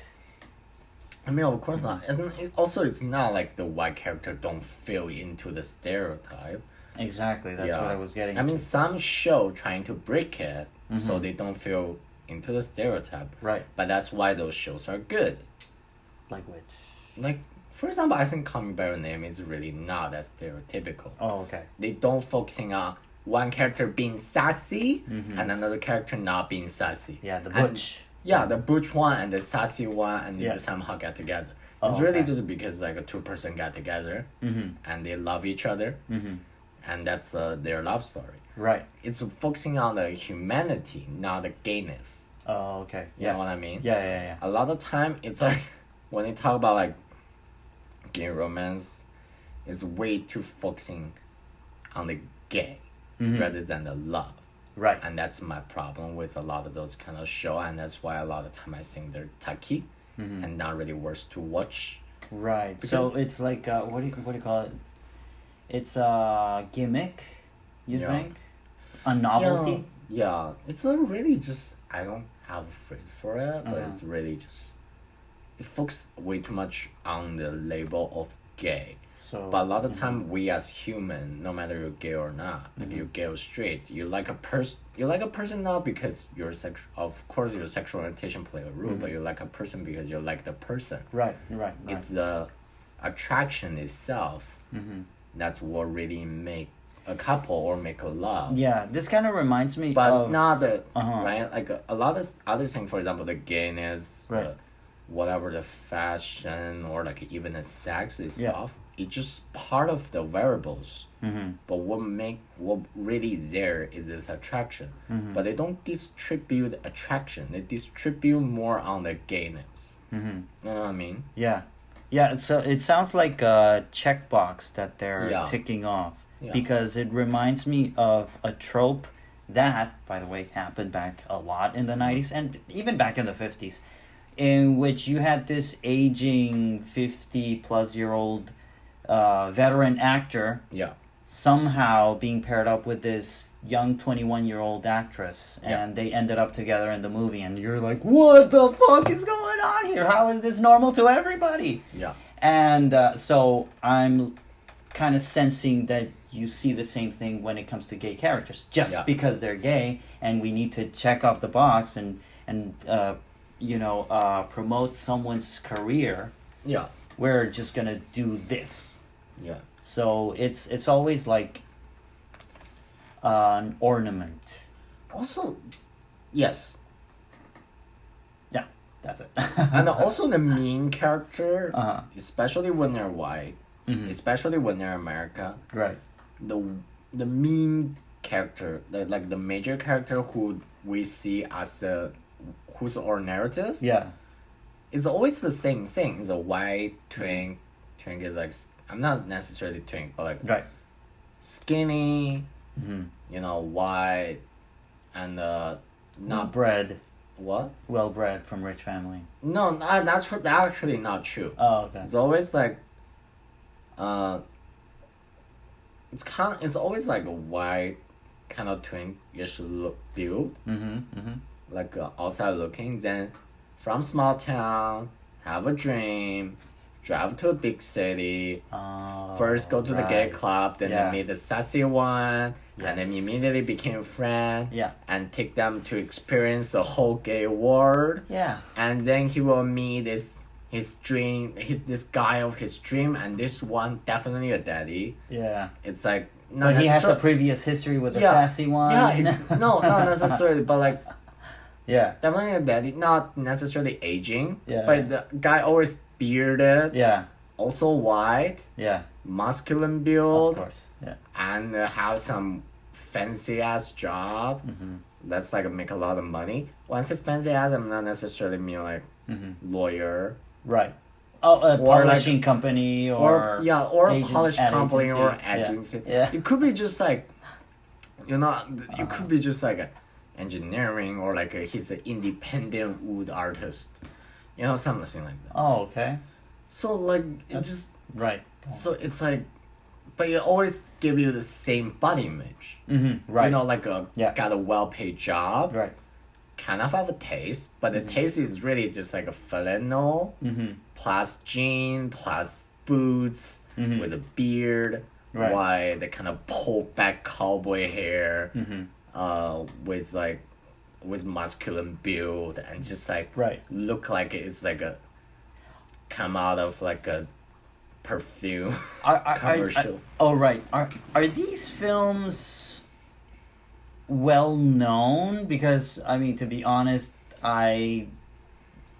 I mean, of course not. And also, it's not like the white character don't fit into the stereotype. Exactly, that's what I was getting I mean, some show trying to break it so they don't fit into the stereotype. Right. But that's why those shows are good. Like which? Like, for example, I think Call Me By Your Name is really not as stereotypical. Oh, okay. They don't focusing on one character being sassy and another character not being sassy. Yeah, the butch. The butch one and the sassy one and they somehow get together. It's really just because like a two-person got together and they love each other and that's their love story. Right. It's focusing on the humanity, not the gayness. Oh, okay. You know what I mean? Yeah. A lot of time it's like when they talk about like gay romance, it's way too focusing on the gay rather than the love. Right. And that's my problem with a lot of those kind of show, and that's why a lot of time I think they're tacky and not really worth to watch. Right. Because so it's like what do you call it? It's a gimmick, you think? A novelty? Yeah. It's a really just I don't have a phrase for it, but it's really just it focuses way too much on the label of gay. So, but a lot of time we as human, no matter you're gay or not, like you're gay or straight, you like a person not because you're of course your sexual orientation play a role, but you like a person because you like the person. Right. It's the attraction itself. That's what really make a couple or make a love. Yeah, this kind of reminds me but not the right, like a lot of other things, for example the gayness, whatever the fashion or like even the sex itself, it's just part of the variables. But what really there is this attraction. But they don't distribute attraction, they distribute more on the gayness. You know what I mean? Yeah, so it sounds like a checkbox that they're ticking off. Because it reminds me of a trope that, by the way, happened back a lot in the 90s and even back in the 50s, in which you had this aging 50-plus-year-old veteran actor somehow being paired up with this young 21-year-old actress, and they ended up together in the movie, and you're like, what the fuck is going on here? How is this normal to everybody? And so I'm kind of sensing that you see the same thing when it comes to gay characters, just because they're gay, and we need to check off the box, and and promote someone's career, Yeah. we're just gonna do this. Yeah. So it's always like an ornament. Also, yes. Yeah, that's it. And also the main character, Uh-huh. especially when they're white, especially when they're America, Right. the main character, like the major character who we see as who's our narrative, Yeah. it's always the same thing. It's a white twink. Twink is like, I'm not necessarily twink, but like Right. skinny, Mm-hmm. white, and Not bred, what? well bred from rich family. No, that's actually not true. Oh, okay. It's always like, it's always like a white kind of twink-ish look build, like outside looking. Then from small town, have a dream, drive to a big city. First go to the gay club, then they meet the sassy one, and then immediately became friends. Yeah. And take them to experience the whole gay world. Yeah. And then he will meet this guy of his dream, and this one definitely a daddy. Yeah. It's like But he has a previous history with the sassy one. Yeah, no, not necessarily, but like yeah, definitely a daddy. Not necessarily aging. Yeah. But the guy always bearded. yeah, Also white. yeah. Masculine build. Of course. Yeah. And have some fancy ass job. That's like make a lot of money. When I say fancy ass, I'm not necessarily mean like lawyer. Right. Oh, a Or polishing company or or a agent- polish ad company agency. or Yeah. agency. Yeah. It could be just like, it could be just like a engineering, or like he's an independent wood artist, something like that. Oh, okay. So like it just Right. so it's like, but it always give you the same body image. Right. Like got a well-paid job. Right. Kind of have a taste, but the taste is really just like a flannel plus jean plus boots with a beard, Right. white, the kind of pulled back cowboy hair, with masculine build, and just like Right. look like it's like a come out of like a perfume commercial. Right. Are these films well known? Because I mean, to be honest, I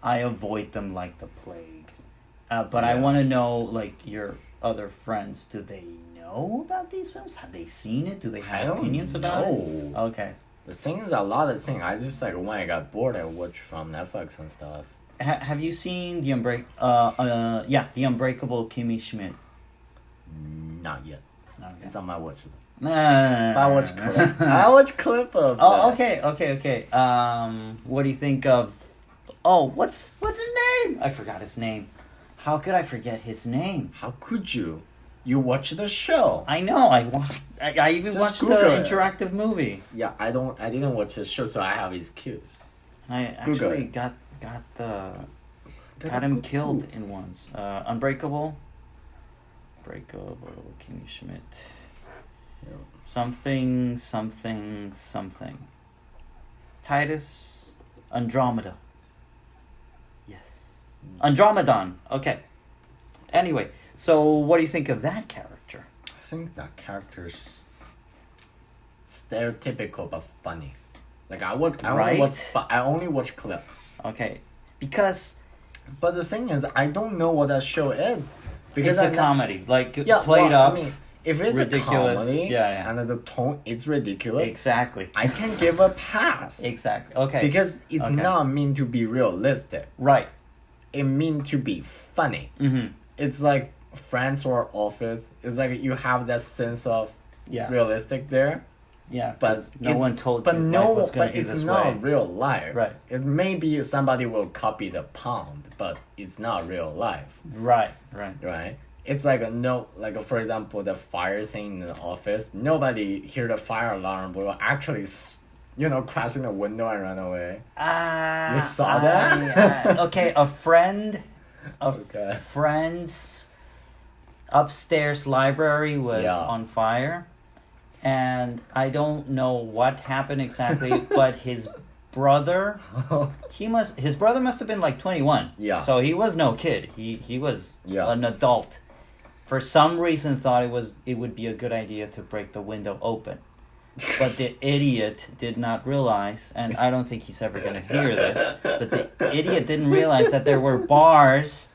avoid them like the plague. But I want to know, like, your other friends. Do they know about these films? Have they seen it? Do they have opinions about it? Okay. The thing is, a lot of things I just like when I got bored, I watch from Netflix and stuff. Have you seen the Unbreakable Kimmy Schmidt? Not yet. Okay. It's on my watch list. Nah. I watch clip. I watch clip of. Oh, that. okay. What do you think of? Oh, what's his name? I forgot his name. How could I forget his name? How could you? You watch the show. I know. I even Just watched the Google it. interactive movie. Yeah, I didn't watch his show, so I have his cues. I Google actually it. got him killed in once. Unbreakable. Kimmy Schmidt. Yeah. Something. Titus Andromeda. Yes. Andromedon. Okay. Anyway, so what do you think of that character? I think that character's stereotypical but funny. Like I only watch clip. Okay. Because But the thing is, I don't know what that show is. Because it's a comedy. Like, played well, up. I mean, if it's ridiculous. a comedy, Yeah. and the tone is ridiculous, Exactly. I can give a pass. Exactly. Okay. Because it's not meant to be realistic. Right. It meant to be funny. It's like Friends or Office. It's like you have that sense of realistic there. Yeah. But no one told but you no, life was going to but be it's this not way. real life. Right. It's maybe somebody will copy the pound, but it's not real life. Right. Right. It's like for example, the fire scene in the office. Nobody hear the fire alarm will actually, crash in the window and run away. You saw that? Okay, a friend's upstairs library was on fire, and I don't know what happened exactly, but his brother, his brother must have been like 21. Yeah. So he was no kid. He was Yeah. an adult. For some reason, thought it would be a good idea to break the window open. But the idiot did not realize, and I don't think he's ever going to hear this, but the idiot didn't realize that there were bars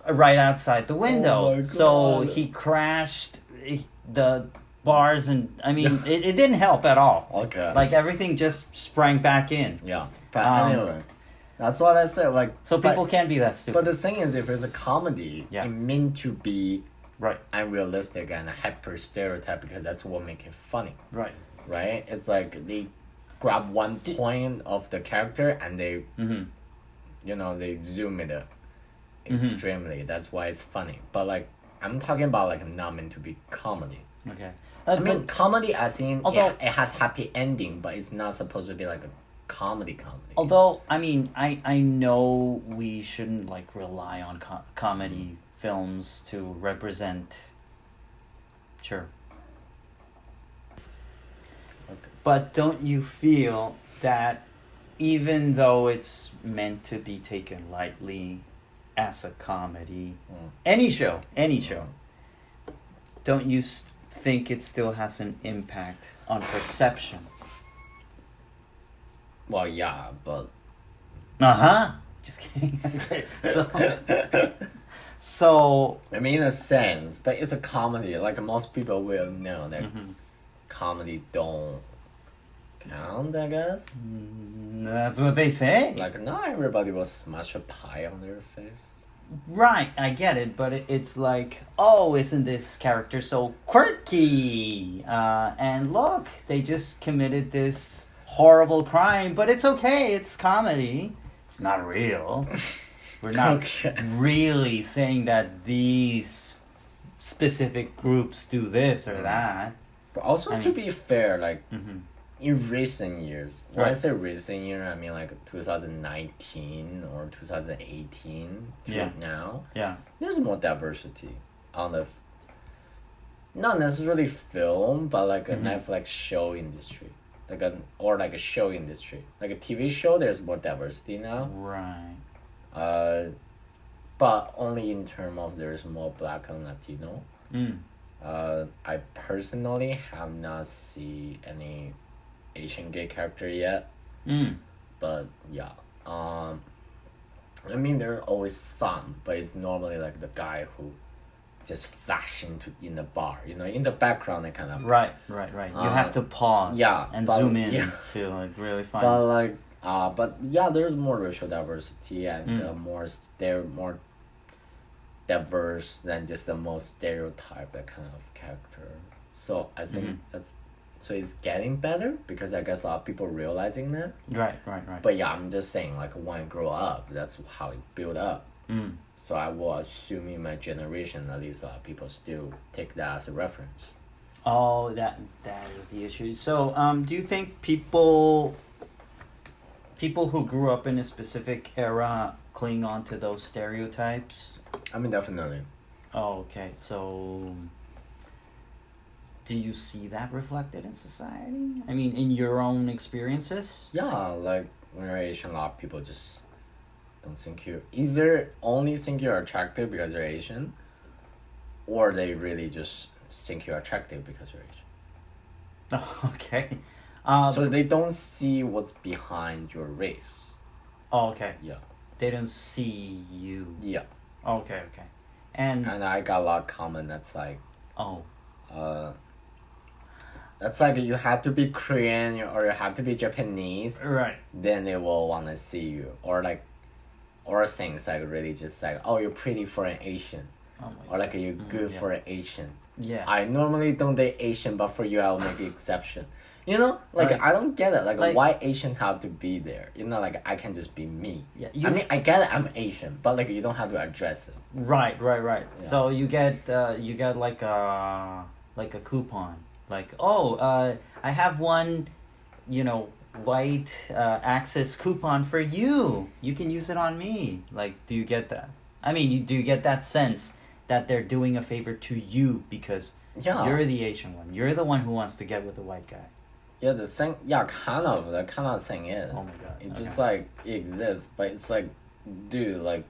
right outside the window. Oh my so God. he crashed the bars, and I mean, it didn't help at all. Okay. Like everything just sprang back in. Yeah. But anyway, that's what I said. Like, So people can't be that stupid. But the thing is, if it's a comedy, Yeah. it meant to be Right. unrealistic and hyper stereotype because that's what makes it funny, Right. right? It's like they grab one point of the character and they, Mm-hmm. they zoom it extremely. That's why it's funny. But like, I'm talking about like not meant to be comedy. Okay. I mean, comedy as in although- it has happy ending, but it's not supposed to be like a comedy. Although, I mean, I know we shouldn't like rely on comedy films to represent. Sure. Okay. But don't you feel that even though it's meant to be taken lightly as a comedy, any show, don't you think it still has an impact on perception? Well, yeah, but Just kidding. Okay. So I mean, in a sense, but it's a comedy. Like most people will know that Mhm. comedy don't count. I guess. That's what they say. Like not everybody will smash a pie on their face. Right, I get it, but it's like, oh, isn't this character so quirky? And look, they just committed this horrible crime, but it's okay, it's comedy. It's not real. We're not Okay. really saying that these specific groups do this or that. But also, I to mean- be fair, like Mm-hmm. in recent years, when I Right. say recent year, I mean like 2019 or 2018 to Yeah. now. Yeah. There's more diversity on the not necessarily film, but like a Mhm. Netflix show industry, or like a show industry, like a TV show. There's more diversity now. Right. But only in terms of there's more Black and Latino. Mm. I personally have not seen any Asian gay character yet. Mm. But yeah, I mean there are always some, but it's normally like the guy who just flash in the bar, in the background they kind of. Right. You have to pause and but- zoom in yeah. to like really find. But like, but yeah, there's more racial diversity and they're more diverse than just the most stereotype that kind of character. So I think so it's getting better because I guess a lot of people realizing that. Right. But yeah, I'm just saying like when I grow up, that's how it built up. Mm. So I will assume in my generation, at least a lot of people still take that as a reference. Oh, that is the issue. So, do you think people who grew up in a specific era cling on to those stereotypes? I mean, definitely. Oh, okay. So, do you see that reflected in society? I mean, in your own experiences? Yeah, like when you're Asian, a lot of people just don't think you either only think you're attractive because you're Asian, or they really just think you're attractive because you're Asian. Oh, okay. So they don't see what's behind your race. Oh, okay. Yeah. They don't see you. Yeah. Okay. And I got a lot of comment that's like, oh, that's like you have to be Korean or you have to be Japanese, right. then they will want to see you. Or things like really just like, oh, you're pretty for an Asian. Oh my Or like you're good yeah. for an Asian. Yeah. I normally don't date Asian, but for you I'll make an exception. Like Right. I don't get it. Like, Like- why Asian have to be there? Like I can just be me. Yeah, I mean I get it. I'm Asian, but like you don't have to address it. Right. Yeah. So you get like a coupon. Like, I have one, white access coupon for you. You can use it on me. Like, do you get that? I mean, do you get that sense that they're doing a favor to you because Yeah. you're the Asian one. You're the one who wants to get with the white guy. Yeah, the thing, yeah, kind of, that kind of thing is. Oh my god. It just like, it exists, but it's like, dude, like,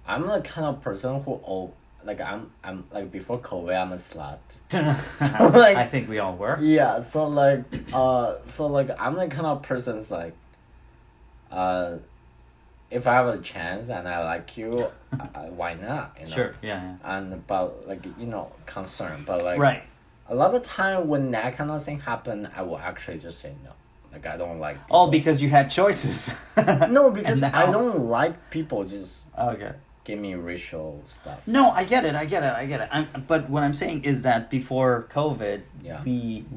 I'm the kind of person who, like, I'm like, before COVID, I'm a slut. So, like, I think we all were. Yeah, so like, I'm the kind of person's like, if I have a chance and I like you, why not? You know? Sure, yeah. And, but, like, you know, concern, but like, right. A lot of time when that kind of thing happen, I will actually just say no. Like, I don't like people. Oh, because you had choices. No, because I don't like people just okay. give me racial stuff. No, I get it. But what I'm saying is that before COVID,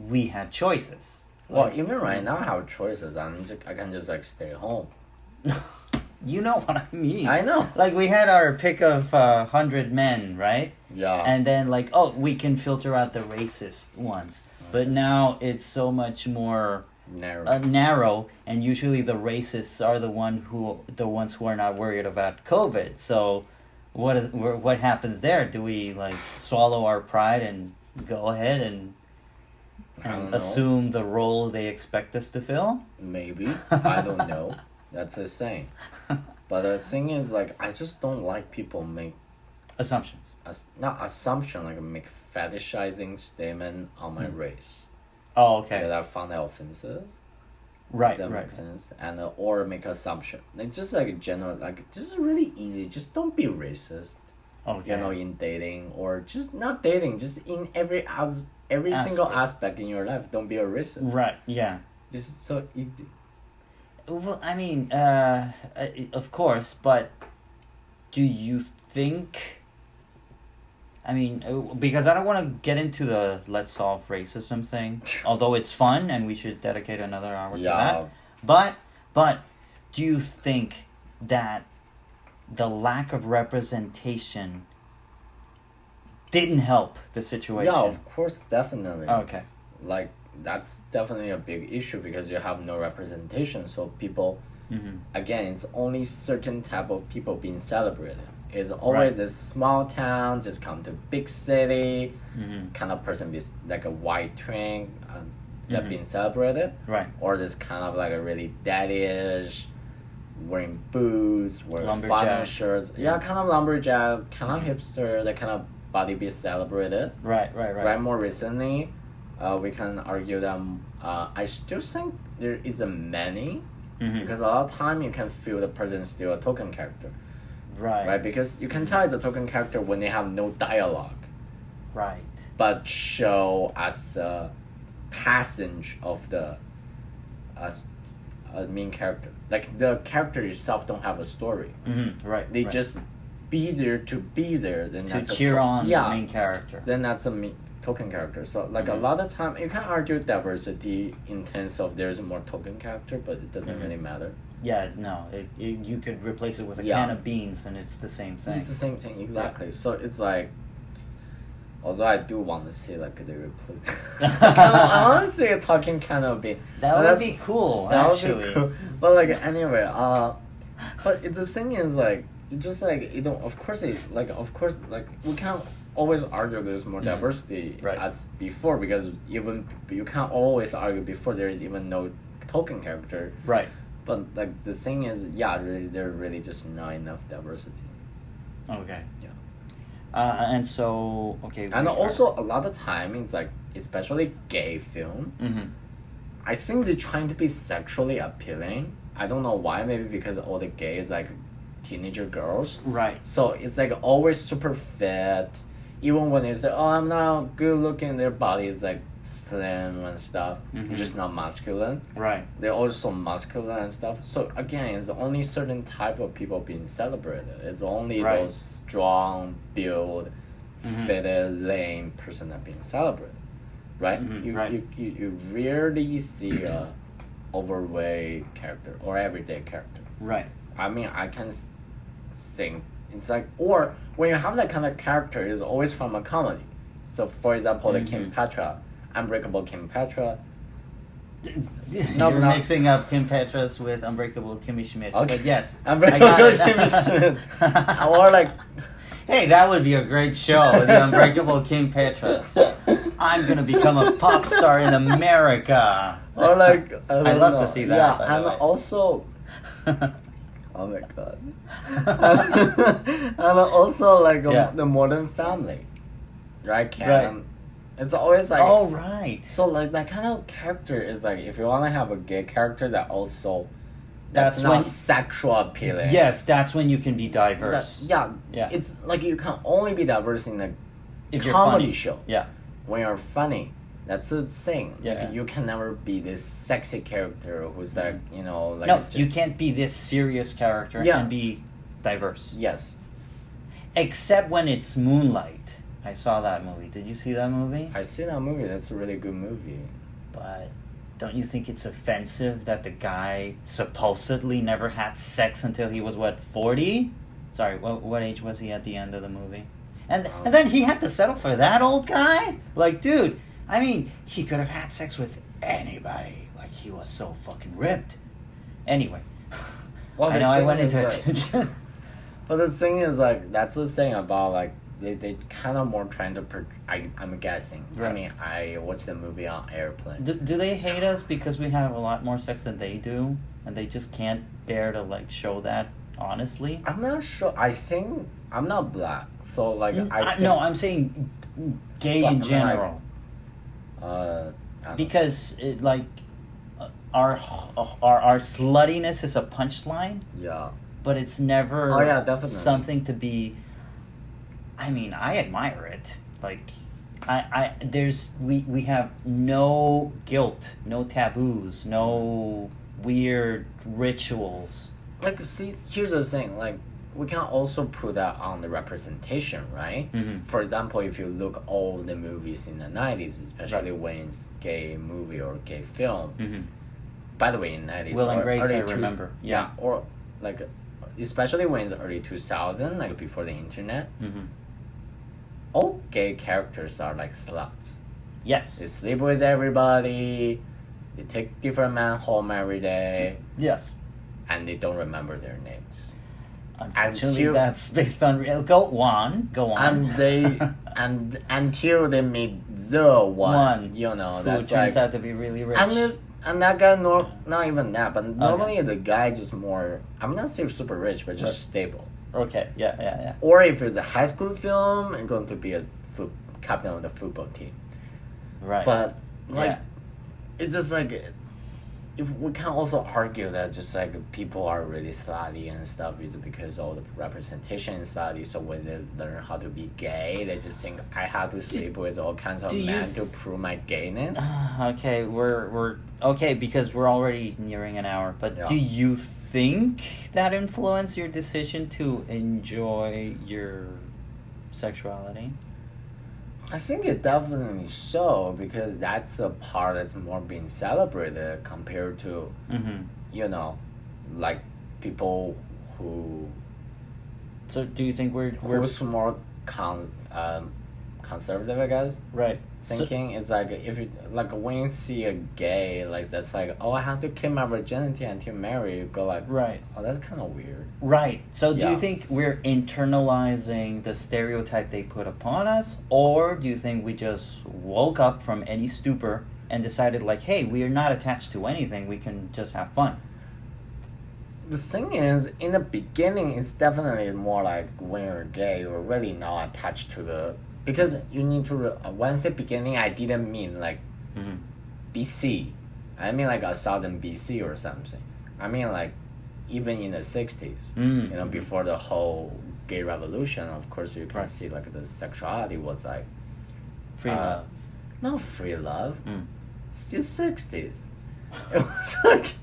we had choices. Well, like, even right now I have choices. I can just like stay home. You know what I mean. I know. Like, we had our pick of 100 men, right? Yeah. And then, like, we can filter out the racist ones. But now it's so much more narrow, and usually the racists are the ones who are not worried about COVID. So what happens there? Do we, like, swallow our pride and go ahead and assume the role they expect us to fill? Maybe. I don't know. That's the thing. But the thing is, like, I just don't like people make assumptions. Not assumption, like make fetishizing statement on my race. Oh, okay. Because I found that offensive. Right, Does that right. make sense? And or make assumption. Like, just like a general, like, just really easy. Just don't be racist. Okay. You know, in dating, or just not dating, just in every single aspect in your life, don't be a racist. Right, yeah. This is so easy. Well, I mean, of course, but do you think... I mean, because I don't want to get into the let's solve racism thing, although it's fun and we should dedicate another hour to that. But do you think that the lack of representation didn't help the situation? Yeah, of course, definitely. Okay. Like, that's definitely a big issue because you have no representation. So people, again, it's only certain type of people being celebrated. It's always this small town, just come to big city, kind of person be like a white twin that being celebrated. Right. Or this kind of like a really daddy-ish, wearing boots, wearing flannel shirts. Yeah, kind of lumberjack, kind of hipster, that kind of body be celebrated. Right. More recently, we can argue that I still think there is a many, because a lot of time you can feel the person is still a token character. Right, because you can tell it's a token character when they have no dialogue. Right. But show as a passage of the main character. Like, the character itself don't have a story. Right. They just be there to be there. Then to cheer on the main character. Then that's a token character. So, like, a lot of time, you can argue diversity in terms of there's more token character, but it doesn't really matter. Yeah, no. You could replace it with a can of beans and it's the same thing. It's the same thing, exactly. Yeah. So it's like, although I do want to see, like, they replace... I want to see a talking can of bean. That would be cool, actually. Would be cool. But, like, anyway, but the thing is, like, just, like, you know, of course, we can't always argue there's more diversity as before, because even you can't always argue before there is even no token character. Right. But, like, the thing is, really, there really just not enough diversity. Okay. Yeah. And so, okay. And also, a lot of time, it's like, especially gay film, I think they're trying to be sexually appealing. I don't know why, maybe because all the gays, like, teenager girls. Right. So, it's, like, always super fit. Even when they say, oh, I'm not good looking, their body is, like, slim and stuff, just not masculine. Right. They're also masculine and stuff. So again, it's only certain type of people being celebrated. It's only those strong, build, fitted, lame person that being celebrated. Right? You rarely see a overweight character or everyday character. Right. I mean, I can think it's like, or when you have that kind of character, it's always from a comedy. So for example, the Kim Petra, Unbreakable Kim Petra. You're mixing up Kim Petras with Unbreakable Kimmy Schmidt. Okay. But yes. Unbreakable Kimmy Schmidt. Or like... Hey, that would be a great show, The Unbreakable Kim Petras. I'm gonna become a pop star in America. Or like, I'd love to see that. Yeah, by the and way. also, oh my god, and also like the Modern Family, right? Canon. It's always like, oh right. So like that kind of character is like, if you want to have a gay character that also that's not when, sexual appealing. Yes, that's when you can be diverse. Yeah. It's like you can only be diverse in a comedy show. Yeah. When you're funny, that's the thing. Yeah. Like, you can never be this sexy character who's like, you know, like. No, you can't be this serious character and be diverse. Yes. Except when it's Moonlight. I saw that movie. Did you see that movie? I see that movie. That's a really good movie. But don't you think it's offensive that the guy supposedly never had sex until he was, 40? Sorry, what age was he at the end of the movie? And then he had to settle for that old guy? Like, dude, I mean, he could have had sex with anybody. Like, he was so fucking ripped. Anyway. Well, I know I went into it. But the thing is, like, that's the thing about, like, they kind of more trying to I'm guessing. Right. I mean, I watched the movie on airplane. Do they hate us because we have a lot more sex than they do, and they just can't bear to like show that honestly? I'm not sure. I think I'm not black, so like no, I'm saying gay in general. Because it, like our sluttiness is a punchline. Yeah. But it's never definitely something to be. I mean, I admire it. Like, we have no guilt, no taboos, no weird rituals. Like, see, here's the thing. Like, we can also put that on the representation, right? Mm-hmm. For example, if you look all the movies in the 90s, especially when it's gay movie or gay film. Mm-hmm. By the way, in the 90s, Will and Grace, I remember. Yeah, or like, especially when it's early 2000, like before the internet. Mm-hmm. All gay characters are like sluts. Yes. They sleep with everybody. They take different men home every day. Yes. And they don't remember their names. Unfortunately, that's based on real. Go on. And they until they meet the one, you know, who turns out to be really rich. And that guy, not even that, but normally the guy just more. I'm not saying super rich, but just stable. Okay, yeah. Or if it's a high school film, it's going to be a captain of the football team. Right. But, like, it's just like, if we can also argue that just like people are really slutty and stuff is because all the representation is slutty, so when they learn how to be gay, they just think I have to sleep with all kinds of men to prove my gayness. Okay, we're okay because we're already nearing an hour, but do you think that influenced your decision to enjoy your sexuality? I think it definitely so, because that's a part that's more being celebrated compared to, you know, like people who. So do you think we're who's more conservative, I guess? Right. Thinking it's like if you like when you see a gay like that's like, oh, I have to keep my virginity until marry, you go like, right, oh, that's kind of weird. Right. So do you think we're internalizing the stereotype they put upon us, or do you think we just woke up from any stupor and decided like, hey, we are not attached to anything, we can just have fun? The thing is, in the beginning, it's definitely more like when you're gay, you're really not attached to the. Because you need to, when I say beginning, I didn't mean like BC. I mean like 1000 BC or something. I mean like even in the 60s, you know, before the whole gay revolution, of course you can see like the sexuality was like. Free love. Not free love. It's the 60s. It was like.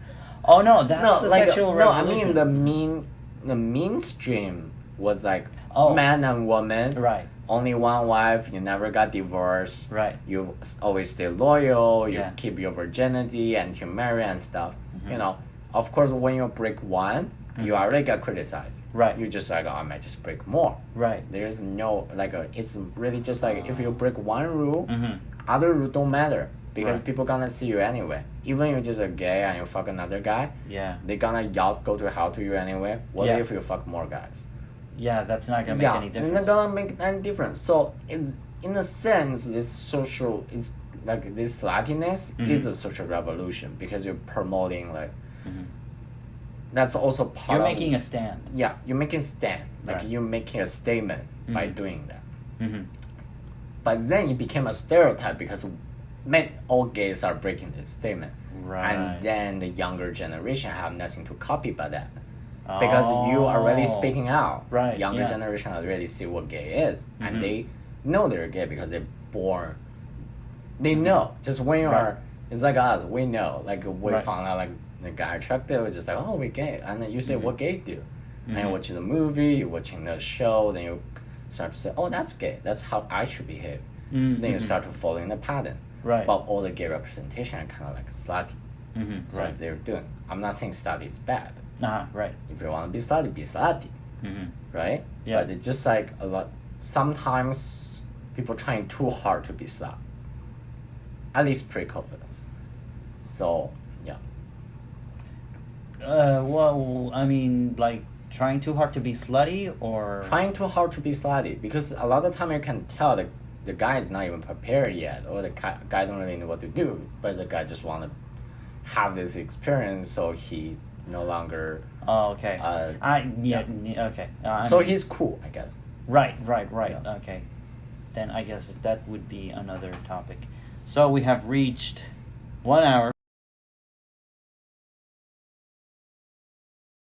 Oh no, that's the sexual revolution. No, I mean the mainstream was like man and woman. Right. Only one wife, you never got divorced. Right. You always stay loyal, you keep your virginity until marry and stuff. You know, of course, when you break one, you already get criticized. Right. You just like, oh, I might just break more. Right. There's no, like, it's really just like, if you break one rule, other rule don't matter. Because people gonna see you anyway. Even you're just a gay and you fuck another guy, they gonna go to hell to you anyway. What if you fuck more guys? Yeah, that's not gonna make any difference. It's not gonna make any difference. So in a sense, it's like this sluttiness is a social revolution because you're promoting like. That's also part. You're making a stand. Yeah, you're making a stand. Like Right. you're making a statement by doing that. But then it became a stereotype because all gays are breaking this statement. Right. And then the younger generation have nothing to copy but that. Because you are really speaking out. Right. Younger generation already see what gay is. And they know they're gay because they're born. They know. Just when you are, it's like us, we know. Like we found out like the guy attractive, it's just like, oh, we're gay. And then you say, what gay do? And you watch the movie, you're watching the show, then you start to say, oh, that's gay. That's how I should behave. Then you start to follow in the pattern. Right. But all the gay representation are kind of like slutty. So Right. they're doing. I'm not saying slutty is bad. Right. If you want to be slutty, be slutty. Right? Yeah. But it's just like a lot. Sometimes people trying too hard to be slut. At least pre-COVID. So, yeah. Well, I mean, like trying too hard to be slutty, or Trying too hard to be slutty. Because a lot of time you can tell the guy is not even prepared yet. Or the guy don't really know what to do. But the guy just want to have this experience so he no longer... Oh, okay. Okay. So he's cool, I guess. Right. Yeah. Okay. Then I guess that would be another topic. So we have reached 1 hour.